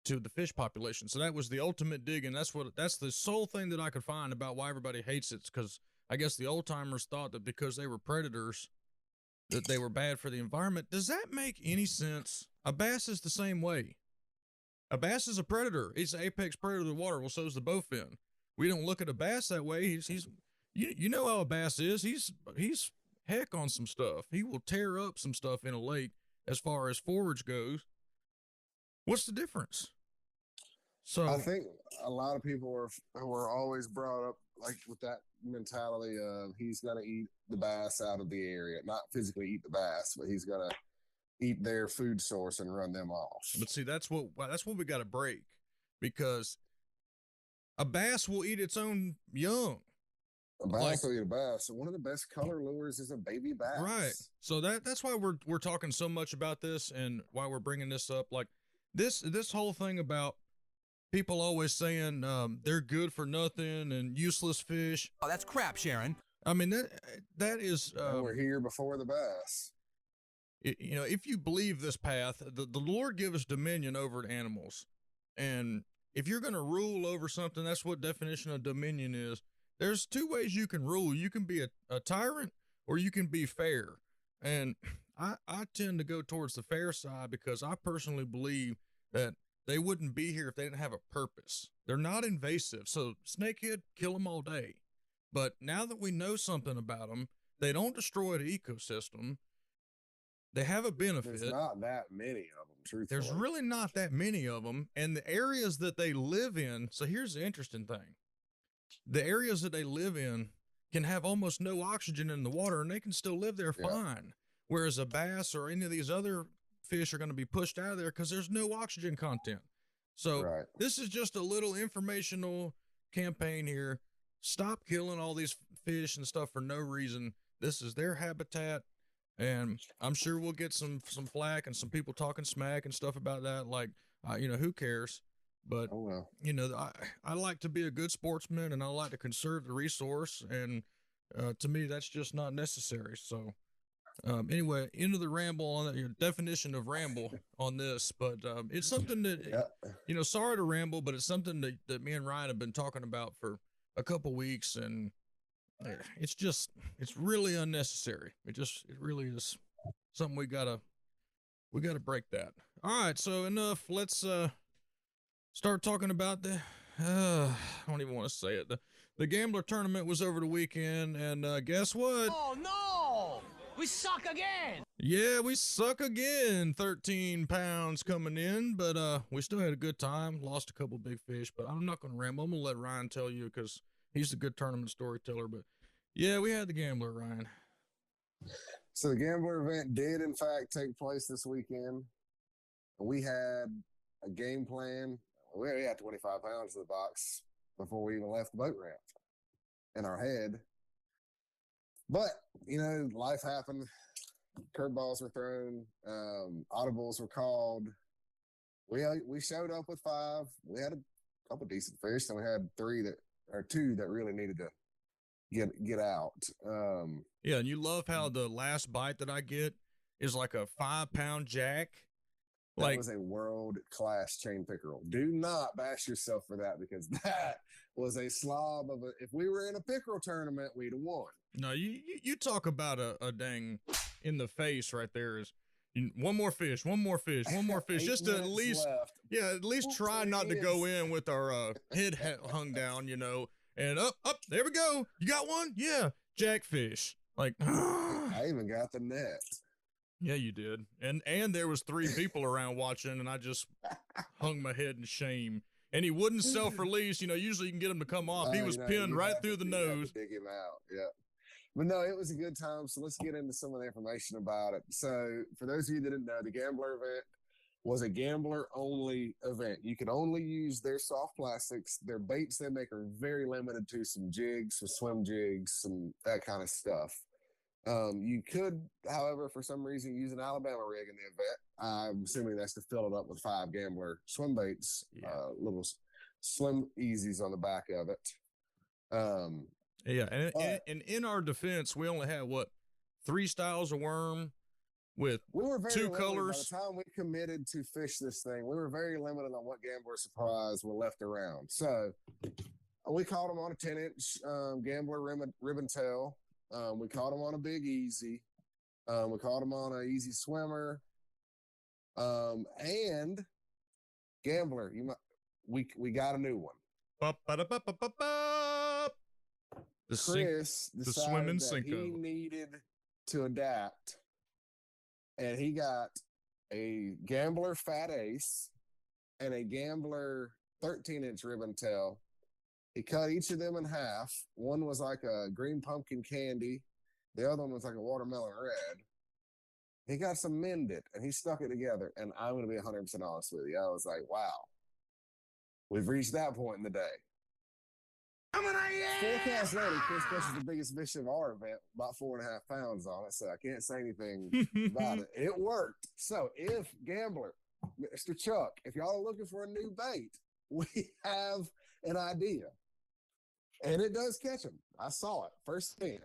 the fish population. So that was the ultimate dig, and that's the sole thing that I could find about why everybody hates it, because I guess the old timers thought that because they were predators that they were bad for the environment. Does that make any sense? A bass is the same way. A bass is a predator. It's an apex predator of the water. Well, so is the bowfin. We don't look at a bass that way. He's you know how a bass is. He's heck on some stuff. He will tear up some stuff in a lake as far as forage goes. What's the difference? So I think a lot of people were always brought up like with that mentality of he's gonna eat the bass out of the area, not physically eat the bass, but he's gonna eat their food source and run them off. But see, that's what we got to break, because a bass will eat its own young. A bass will eat a bass. So one of the best color lures is a baby bass. Right. So that's why we're talking so much about this, and why we're bringing this up. Like this whole thing about people always saying they're good for nothing and useless fish. Oh, that's crap, Sharon. I mean, that is. We're here before the bass. You know, if you believe this path, the Lord give us dominion over animals. And if you're going to rule over something, that's what definition of dominion is. There's two ways you can rule. You can be a tyrant, or you can be fair. And I tend to go towards the fair side, because I personally believe that they wouldn't be here if they didn't have a purpose. They're not invasive. So snakehead, kill them all day. But now that we know something about them, they don't destroy the ecosystem. They have a benefit. There's not that many of them, truthfully. There's really not that many of them. And the areas that they live in, so here's the interesting thing. The areas that they live in can have almost no oxygen in the water, and they can still live there fine. Whereas a bass or any of these other fish are going to be pushed out of there because there's no oxygen content. So this is just a little informational campaign here. Stop killing all these fish and stuff for no reason. This is their habitat. And I'm sure we'll get some flack and some people talking smack and stuff about that. Like, you know, who cares? But, you know, I like to be a good sportsman, and I like to conserve the resource. And to me, that's just not necessary. So anyway, into the ramble on your definition of ramble on this. But it's something that, you know, sorry to ramble, but it's something that me and Ryan have been talking about for a couple weeks. And it's really unnecessary. It really is something we gotta break that. All right, so enough. Let's start talking about I don't even want to say it. The gambler tournament was over the weekend, and guess what? Oh no, we suck again. Yeah, we suck again. 13 pounds coming in, but we still had a good time. Lost a couple big fish, but I'm not gonna ramble. I'm gonna let Ryan tell you, because he's a good tournament storyteller. But yeah, we had the gambler, Ryan. So the gambler event did, in fact, take place this weekend. We had a game plan. We already had 25 pounds in the box before we even left the boat ramp in our head. But, you know, life happened. Curveballs were thrown. Audibles were called. We showed up with 5. We had a couple decent fish, and we had 2 that really needed to get out. Yeah, and you love how the last bite that I get is like a 5-pound jack. That was a world-class chain pickerel. Do not bash yourself for that, because that was a slob of a. If we were in a pickerel tournament, we'd have won. No, you talk about a dang in the face right there is. One more fish, just to at least, at least try not to go in with our head hung down, you know. And up, there we go. You got one? Yeah, jackfish. Like, I even got the net. Yeah, you did. And there was 3 people around watching, and I just hung my head in shame. And he wouldn't self-release. You know, usually you can get him to come off. He was pinned right through the nose. Dig him out. Yeah. But no, it was a good time. So let's get into some of the information about it. So for those of you that didn't know, the gambler event was a gambler-only event. You could only use their soft plastics. Their baits they make are very limited to some jigs, some swim jigs, some that kind of stuff. You could, however, for some reason, use an Alabama rig in the event. I'm assuming that's to fill it up with 5 gambler swim baits, little slim easies on the back of it. And in our defense, we only had 3 styles of worm with 2 colors. By the time we committed to fish this thing, we were very limited on what gambler supplies were left around. So we caught them on a 10-inch gambler ribbon tail. We caught them on a big easy. We caught them on an easy swimmer. And Gambler, we got a new one. Chris the swimming decided that he Cinco. needed to adapt, and he got a Gambler Fat Ace and a Gambler 13-inch ribbon tail. He cut each of them in half. One was like a green pumpkin candy. The other one was like a watermelon red. He got some mended, and he stuck it together. And I'm going to be 100% honest with you. I was like, wow, we've reached that point in the day. Forecast later, Chris catches the biggest fish of our event, about 4.5 pounds on it. So I can't say anything about it. It worked. So if Gambler, Mr. Chuck, if y'all are looking for a new bait, we have an idea. And it does catch them. I saw it firsthand.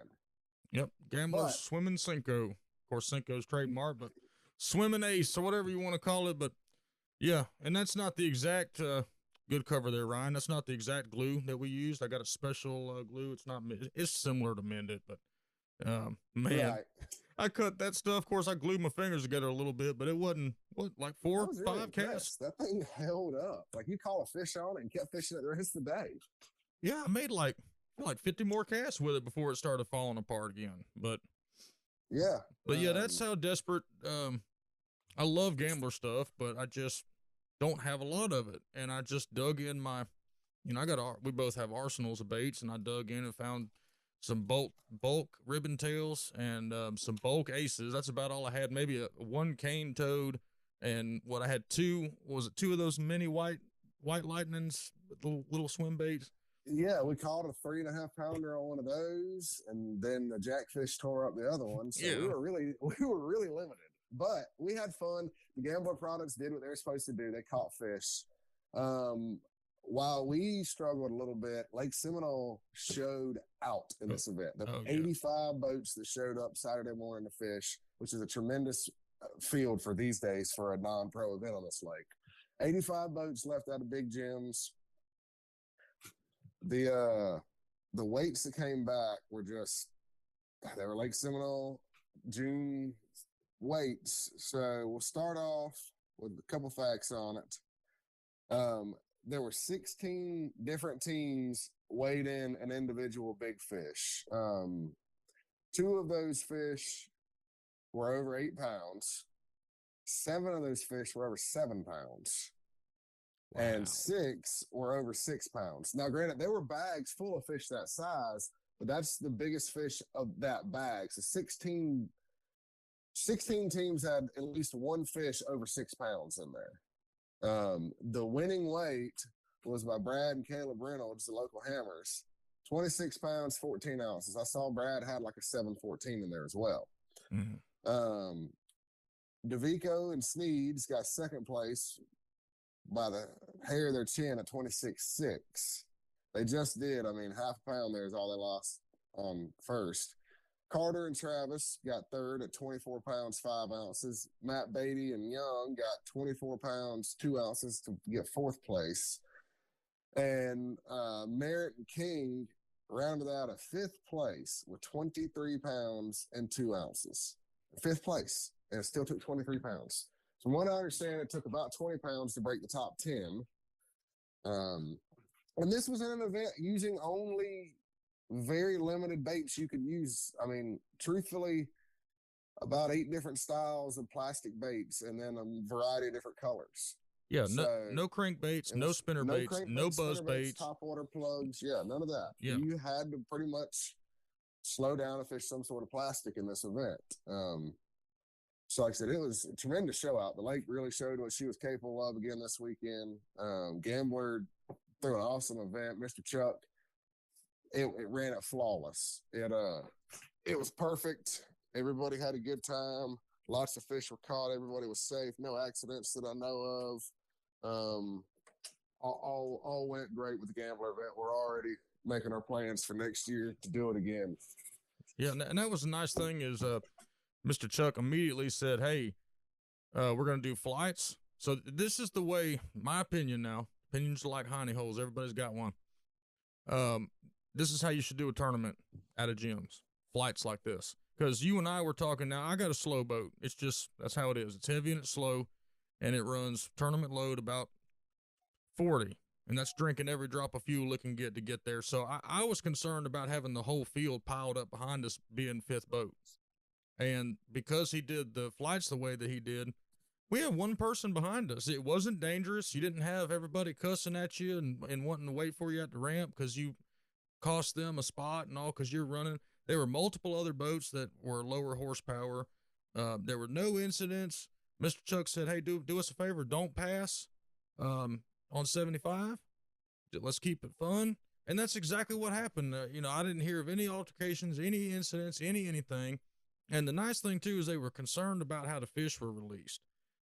Yep. Gambler's Swimming Cinco. Of course, Cinco's trademark, but Swimming Ace or whatever you want to call it. But yeah, and that's not the exact good cover there, Ryan. That's not the exact glue that we used. I got a special glue. It's similar to Mend It, but man, right. I cut that stuff. Of course, I glued my fingers together a little bit, but it wasn't like 4 or 5 casts. That thing held up. Like you call a fish on it and kept fishing it the rest of the day. Yeah, I made like 50 more casts with it before it started falling apart again. But yeah, that's how desperate. I love Gambler stuff, but I just don't have a lot of it. And I just dug in my, we both have arsenals of baits, and I dug in and found some bulk ribbon tails and some bulk aces. That's about all I had. Maybe one cane toad, and I had two of those mini white lightnings, little swim baits. Yeah, we caught a 3.5 pounder on one of those, and then the jackfish tore up the other one. So we were really limited, but we had fun. The Gambler products did what they were supposed to do. They caught fish. While we struggled a little bit, Lake Seminole showed out in this event. There were 85 boats that showed up Saturday morning to fish, which is a tremendous field for these days for a non-pro event on this lake. 85 boats left out of big gyms. The weights that came back were they were Lake Seminole June weights. So we'll start off with a couple facts on it. There were 16 different teams weighed in an individual big fish. 2 of those fish were over 8 pounds. 7 of those fish were over 7 pounds. Wow. And 6 were over 6 pounds. Now, granted, there were bags full of fish that size, but that's the biggest fish of that bag. So 16 teams had at least one fish over 6 pounds in there. The winning weight was by Brad and Caleb Reynolds, the local hammers, 26 pounds, 14 ounces. I saw Brad had like a 714 in there as well. Mm-hmm. DeVico and Sneeds got second place by the hair of their chin at 26.6. They just did. I mean, half a pound there is all they lost on first. Carter and Travis got third at 24 pounds, 5 ounces. Matt Beatty and Young got 24 pounds, 2 ounces to get fourth place. And Merritt and King rounded out a fifth place with 23 pounds and 2 ounces. Fifth place. And it still took 23 pounds. From what I understand, it took about 20 pounds to break the top 10. And this was in an event using only very limited baits you could use. I mean, truthfully, about 8 different styles of plastic baits and then a variety of different colors. Yeah, no crankbaits, no spinner baits, no buzz baits. Top water plugs. Yeah, none of that. Yeah. You had to pretty much slow down to fish some sort of plastic in this event. So like I said, it was a tremendous show out. The lake really showed what she was capable of again this weekend. Gambler threw an awesome event. Mr. Chuck, it ran it flawless. It was perfect. Everybody had a good time. Lots of fish were caught. Everybody was safe. No accidents that I know of. All went great with the Gambler event. We're already making our plans for next year to do it again. Yeah, and that was the nice thing is Mr. Chuck immediately said, hey, we're going to do flights. So this is the way, my opinion now, opinions are like honey holes. Everybody's got one. This is how you should do a tournament out of gyms, flights like this. Because you and I were talking now, I got a slow boat. It's just, that's how it is. It's heavy and it's slow, and it runs tournament load about 40. And that's drinking every drop of fuel it can get to get there. So I was concerned about having the whole field piled up behind us being fifth boat. And because he did the flights the way that he did, we had one person behind us. It wasn't dangerous. You didn't have everybody cussing at you and wanting to wait for you at the ramp because you cost them a spot and all because you're running. There were multiple other boats that were lower horsepower. There were no incidents. Mr. Chuck said, hey, do us a favor. Don't pass on 75. Let's keep it fun. And that's exactly what happened. I didn't hear of any altercations, any incidents, anything. And the nice thing, too, is they were concerned about how the fish were released.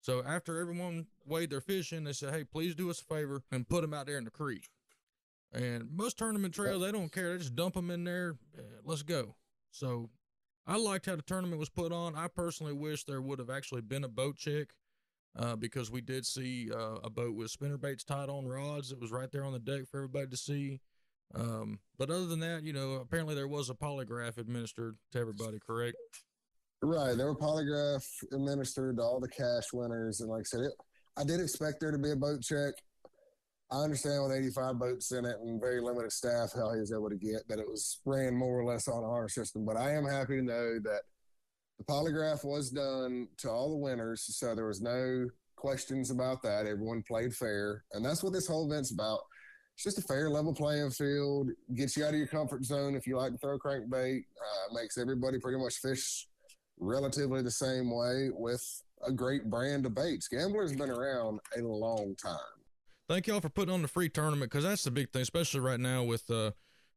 So after everyone weighed their fish in, they said, hey, please do us a favor and put them out there in the creek. And most tournament trails, they don't care. They just dump them in there. Let's go. So I liked how the tournament was put on. I personally wish there would have actually been a boat check because we did see a boat with spinnerbaits tied on rods. It was right there on the deck for everybody to see. But other than that, apparently there was a polygraph administered to everybody, correct? Right. There were polygraph administered to all the cash winners. And like I said, I did expect there to be a boat check. I understand with 85 boats in it and very limited staff how he was able to get that it was ran more or less on a honor system. But I am happy to know that the polygraph was done to all the winners. So there was no questions about that. Everyone played fair. And that's what this whole event's about. It's just a fair, level playing field. Gets you out of your comfort zone if you like to throw crankbait. Makes everybody pretty much fish relatively the same way with a great brand of baits. Gambler's been around a long time. Thank y'all for putting on the free tournament because that's the big thing, especially right now with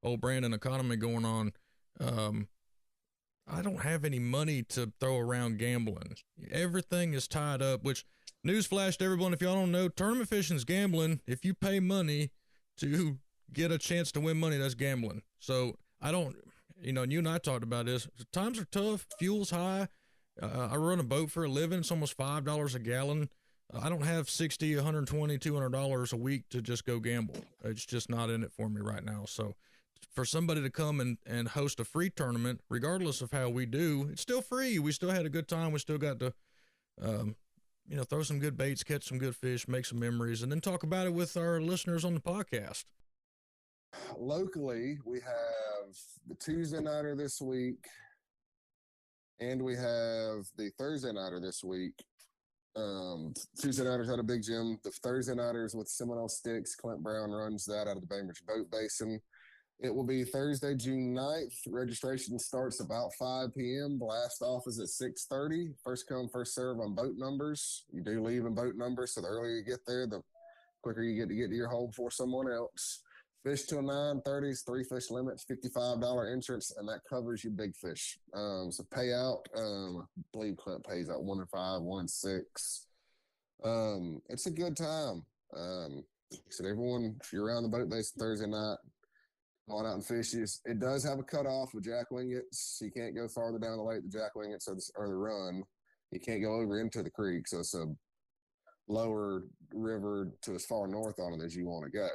old Brandon economy going on. I don't have any money to throw around gambling. Everything is tied up, which newsflash to everyone, if y'all don't know, tournament fishing is gambling. If you pay money to get a chance to win money, that's gambling. So I don't, and you and I talked about this. Times are tough. Fuel's high. I run a boat for a living. It's almost $5 a gallon. I don't have $60, $120, $200 a week to just go gamble. It's just not in it for me right now. So for somebody to come and host a free tournament, regardless of how we do, it's still free. We still had a good time. We still got to, throw some good baits, catch some good fish, make some memories, and then talk about it with our listeners on the podcast. Locally, we have the Tuesday nighter this week, and we have the Thursday nighter this week. Tuesday nighters out of Big Jim. The Thursday nighters with Seminole Sticks. Clint Brown runs that out of the Bainbridge Boat Basin. It will be Thursday, June 9th. Registration starts about 5 p.m. Blast off is at 6:30. First come, first serve on boat numbers. You do leave in boat numbers, so the earlier you get there, the quicker you get to your hole before someone else. Fish till 9:30, 3 fish limits, $55 entrance, and that covers your big fish. So payout, I believe Clint pays out 1 and 5, 1 and 6. It's a good time. So everyone, if you're around the boat base Thursday night, go on out and fish. It does have a cutoff with jack wingets. You can't go farther down the lake the jack wingets or the run. You can't go over into the creek, so it's a lower river to as far north on it as you want to go.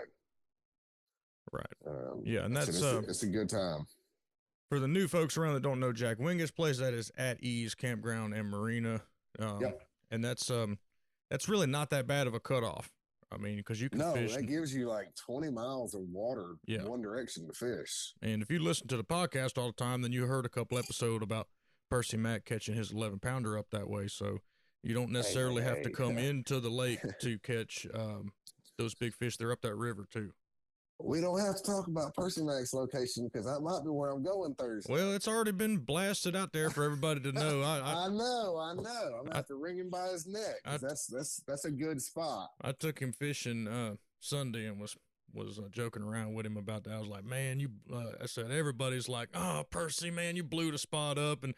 Right. Yeah, and that's it's a good time. For the new folks around that don't know Jack Wingett's place, that is at Ease Campground and Marina. Yep. And that's really not that bad of a cutoff. I mean, because you can fish. No, that gives you like 20 miles of water one direction to fish. And if you listen to the podcast all the time, then you heard a couple episodes about Percy Mack catching his 11-pounder up that way. So you don't necessarily have to come into the lake to catch those big fish. They're up that river too. We don't have to talk about Percy Mack's location because that might be where I'm going Thursday. Well, it's already been blasted out there for everybody to know. I know. I'm gonna have to ring him by his neck. That's a good spot. I took him fishing Sunday and was joking around with him about that. I was like, man, I said everybody's like, oh, Percy, man, you blew the spot up, and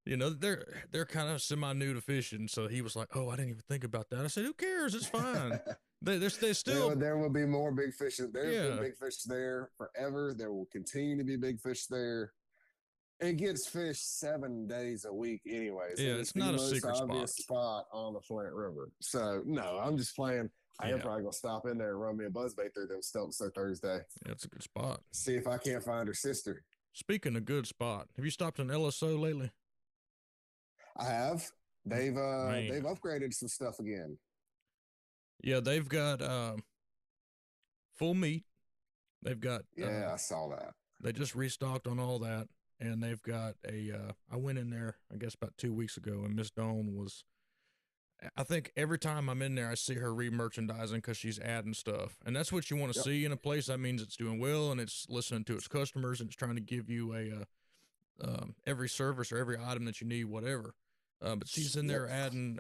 they're kind of semi-new to fishing. So he was like, oh, I didn't even think about that. I said, who cares? It's fine. They still. There will be more big fish. There's been big fish there forever. There will continue to be big fish there. It gets fished 7 days a week anyway. So it's not a secret spot on the Flint River. So no, I'm just playing. I am probably gonna stop in there and run me a buzzbait through them stumps there Thursday. Yeah, it's a good spot. See if I can't find her sister. Speaking of good spot, have you stopped in LSO lately? I have. They've upgraded some stuff again. Yeah, they've got full meat. They've got I saw that. They just restocked on all that, and they've got I went in there, I guess, about 2 weeks ago, and Miss Dawn was. I think every time I'm in there, I see her re-merchandising because she's adding stuff, and that's what you want to see in a place. That means it's doing well, and it's listening to its customers, and it's trying to give you every service or every item that you need, whatever. But she's in there adding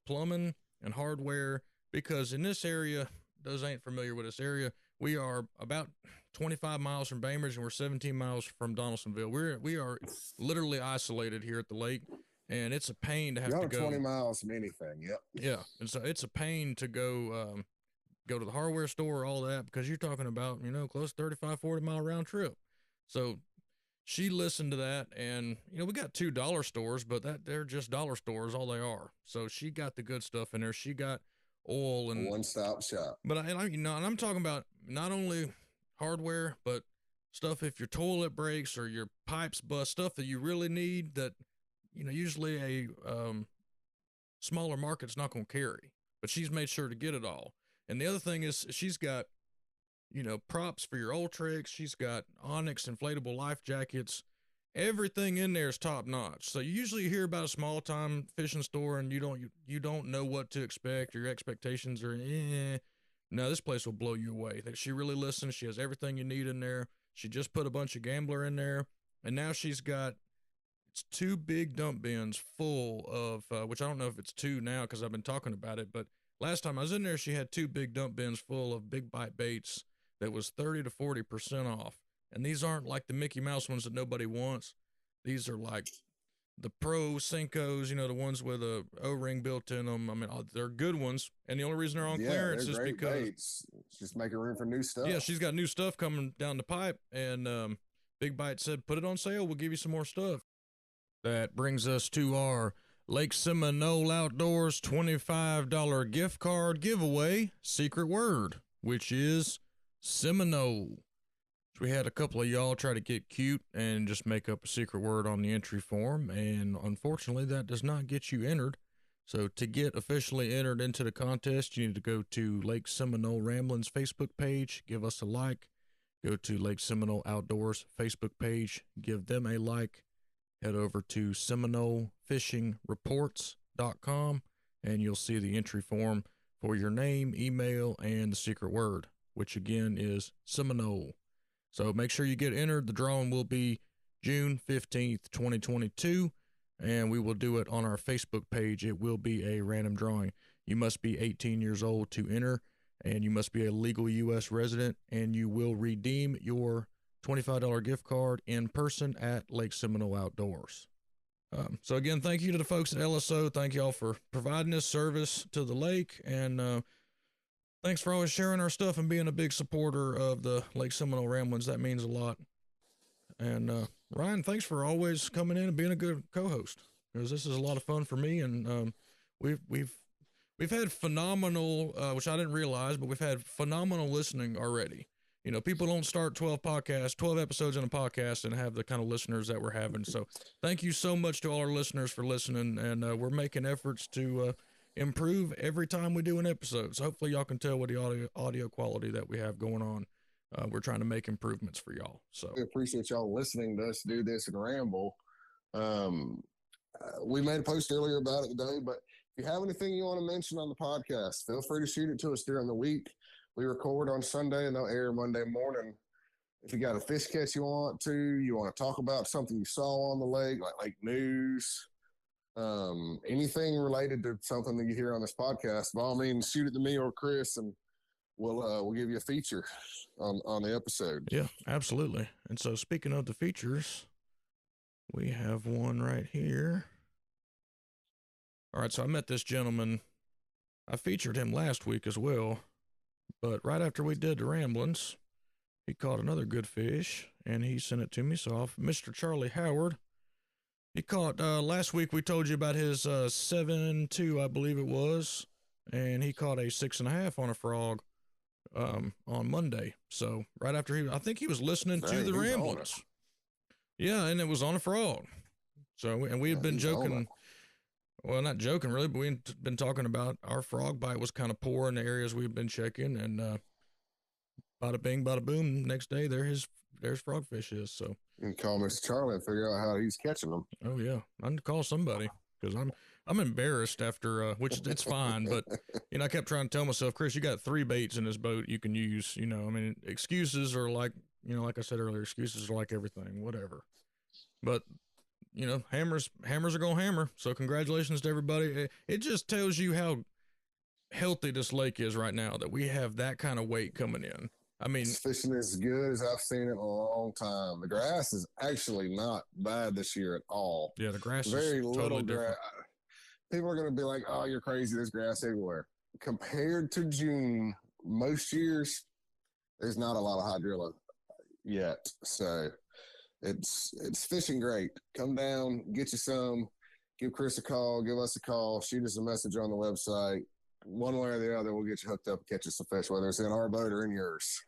plumbing and hardware, because in this area, those ain't familiar with this area, we are about 25 miles from Bainbridge, and we're 17 miles from Donalsonville. We are literally isolated here at the lake, and it's a pain to have to go 20 miles from anything. Yep. Yeah, and so it's a pain to go to the hardware store, all that, because you're talking about, close to 35, 40-mile round trip. So she listened to that, and, we got $2 stores, but they're just dollar stores, all they are. So she got the good stuff in there. She got oil and one-stop shop. But and I'm talking about not only hardware, but stuff if your toilet breaks or your pipes bust, stuff that you really need that, usually a smaller market's not going to carry. But she's made sure to get it all. And the other thing is she's got, props for your Ultrex. She's got Onyx inflatable life jackets. Everything in there is top notch. So you usually hear about a small time fishing store and you don't know what to expect, or your expectations are No, this place will blow you away. That she really listens. She has everything you need in there. She just put a bunch of Gambler in there, and now she's got 2 big dump bins full of which I don't know if it's 2 now because I've been talking about it, but last time I was in there, she had 2 big dump bins full of big bite baits that was 30 to 40% off. And these aren't like the Mickey Mouse ones that nobody wants. These are like the Pro Senkos, the ones with a O-ring built in them. I mean, they're good ones. And the only reason they're on clearance is because baits. It's just making room for new stuff. Yeah, she's got new stuff coming down the pipe. And Big Bite said, put it on sale. We'll give you some more stuff. That brings us to our Lake Seminole Outdoors $25 gift card giveaway secret word, which is Seminole. So we had a couple of y'all try to get cute and just make up a secret word on the entry form, and unfortunately that does not get you entered. So to get officially entered into the contest, you need to go to Lake Seminole Ramblins Facebook page, give us a like, go to Lake Seminole Outdoors Facebook page, give them a like, head over to SeminoleFishingReports.com, and you'll see the entry form for your name, email, and the secret word, which again is Seminole. So make sure you get entered. The drawing will be June 15th, 2022, and we will do it on our Facebook page. It will be a random drawing. You must be 18 years old to enter, and you must be a legal U.S. resident, and you will redeem your $25 gift card in person at Lake Seminole Outdoors. So again, thank you to the folks at LSO. Thank y'all for providing this service to the lake, and thanks for always sharing our stuff and being a big supporter of the Lake Seminole Ramblins. That means a lot. And Ryan, thanks for always coming in and being a good co-host, because this is a lot of fun for me. And we've had phenomenal, which I didn't realize, but we've had phenomenal listening already. People don't start 12 episodes in a podcast and have the kind of listeners that we're having. So thank you so much to all our listeners for listening. And we're making efforts to improve every time we do an episode. So hopefully y'all can tell with the audio quality that we have going on. We're trying to make improvements for y'all. So we appreciate y'all listening to us do this and ramble. We made a post earlier about it today, but if you have anything you want to mention on the podcast, feel free to shoot it to us during the week. We record on Sunday and they'll air Monday morning. If you got a fish catch you want to talk about something you saw on the lake, like news, anything related to something that you hear on this podcast, by all means, shoot it to me or Chris, and we'll give you a feature on the episode. Yeah, absolutely. And so speaking of the features, we have one right here. All right, so I met this gentleman. I featured him last week as well, but right after we did the Ramblins, he caught another good fish, and he sent it to me. So Mr. Charlie Howard, he caught, last week we told you about his 7.2, I believe it was, and he caught a 6.5 on a frog on Monday. So right after I think he was listening to the Ramblins. Yeah, and it was on a frog. So, and we had been joking, well, not joking really, but we've been talking about our frog bite was kind of poor in the areas we've been checking, and bada bing, bada boom. Next day, there's frogfish is. So you can call Mr. Charlie and figure out how he's catching them. Oh yeah, I need to call somebody because I'm embarrassed after which it's fine, but I kept trying to tell myself, Chris, you got 3 baits in this boat you can use. I mean, excuses are like like I said earlier, excuses are like everything, whatever. But hammers are gonna hammer. So congratulations to everybody. It just tells you how healthy this lake is right now that we have that kind of weight coming in. I mean, it's fishing as good as I've seen it in a long time. The grass is actually not bad this year at all. Yeah, the grass very is little totally grass. People are going to be like, "Oh, you're crazy! There's grass everywhere." Compared to June, most years there's not a lot of hydrilla yet, so it's fishing great. Come down, get you some. Give Chris a call. Give us a call. Shoot us a message on the website. One way or the other, we'll get you hooked up and catch us some fish, whether it's in our boat or in yours.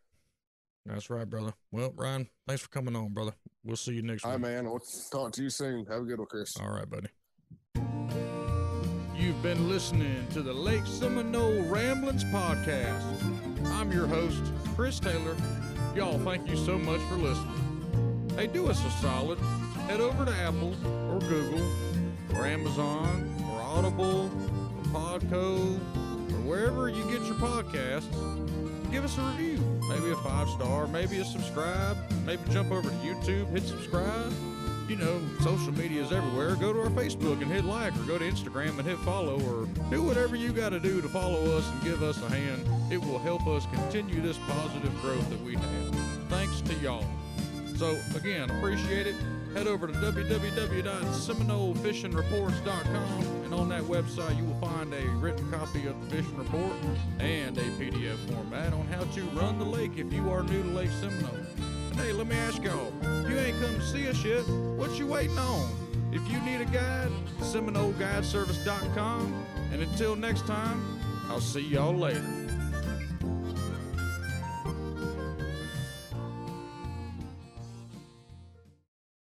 That's right, brother. Well, Ryan, thanks for coming on, brother. We'll see you next week. All right, man. We'll talk to you soon. Have a good one, Chris. All right, buddy. You've been listening to the Lake Seminole Ramblins podcast. I'm your host, Chris Taylor. Y'all, thank you so much for listening. Hey, do us a solid. Head over to Apple or Google or Amazon or Audible or Podco or wherever you get your podcasts. Give us a review, maybe a 5-star, maybe a subscribe, maybe jump over to YouTube, hit subscribe. Social media is everywhere. Go to our Facebook and hit like, or go to Instagram and hit follow, or do whatever you got to do to follow us and give us a hand. It will help us continue this positive growth that we have. Thanks to y'all. So, again, appreciate it. Head over to www.seminolefishingreports.com, and on that website you will find a written copy of the fishing report and a PDF format on how to run the lake if you are new to Lake Seminole. And hey, let me ask y'all, you ain't come to see us yet, what you waiting on? If you need a guide, SeminoleGuideService.com, and until next time, I'll see y'all later.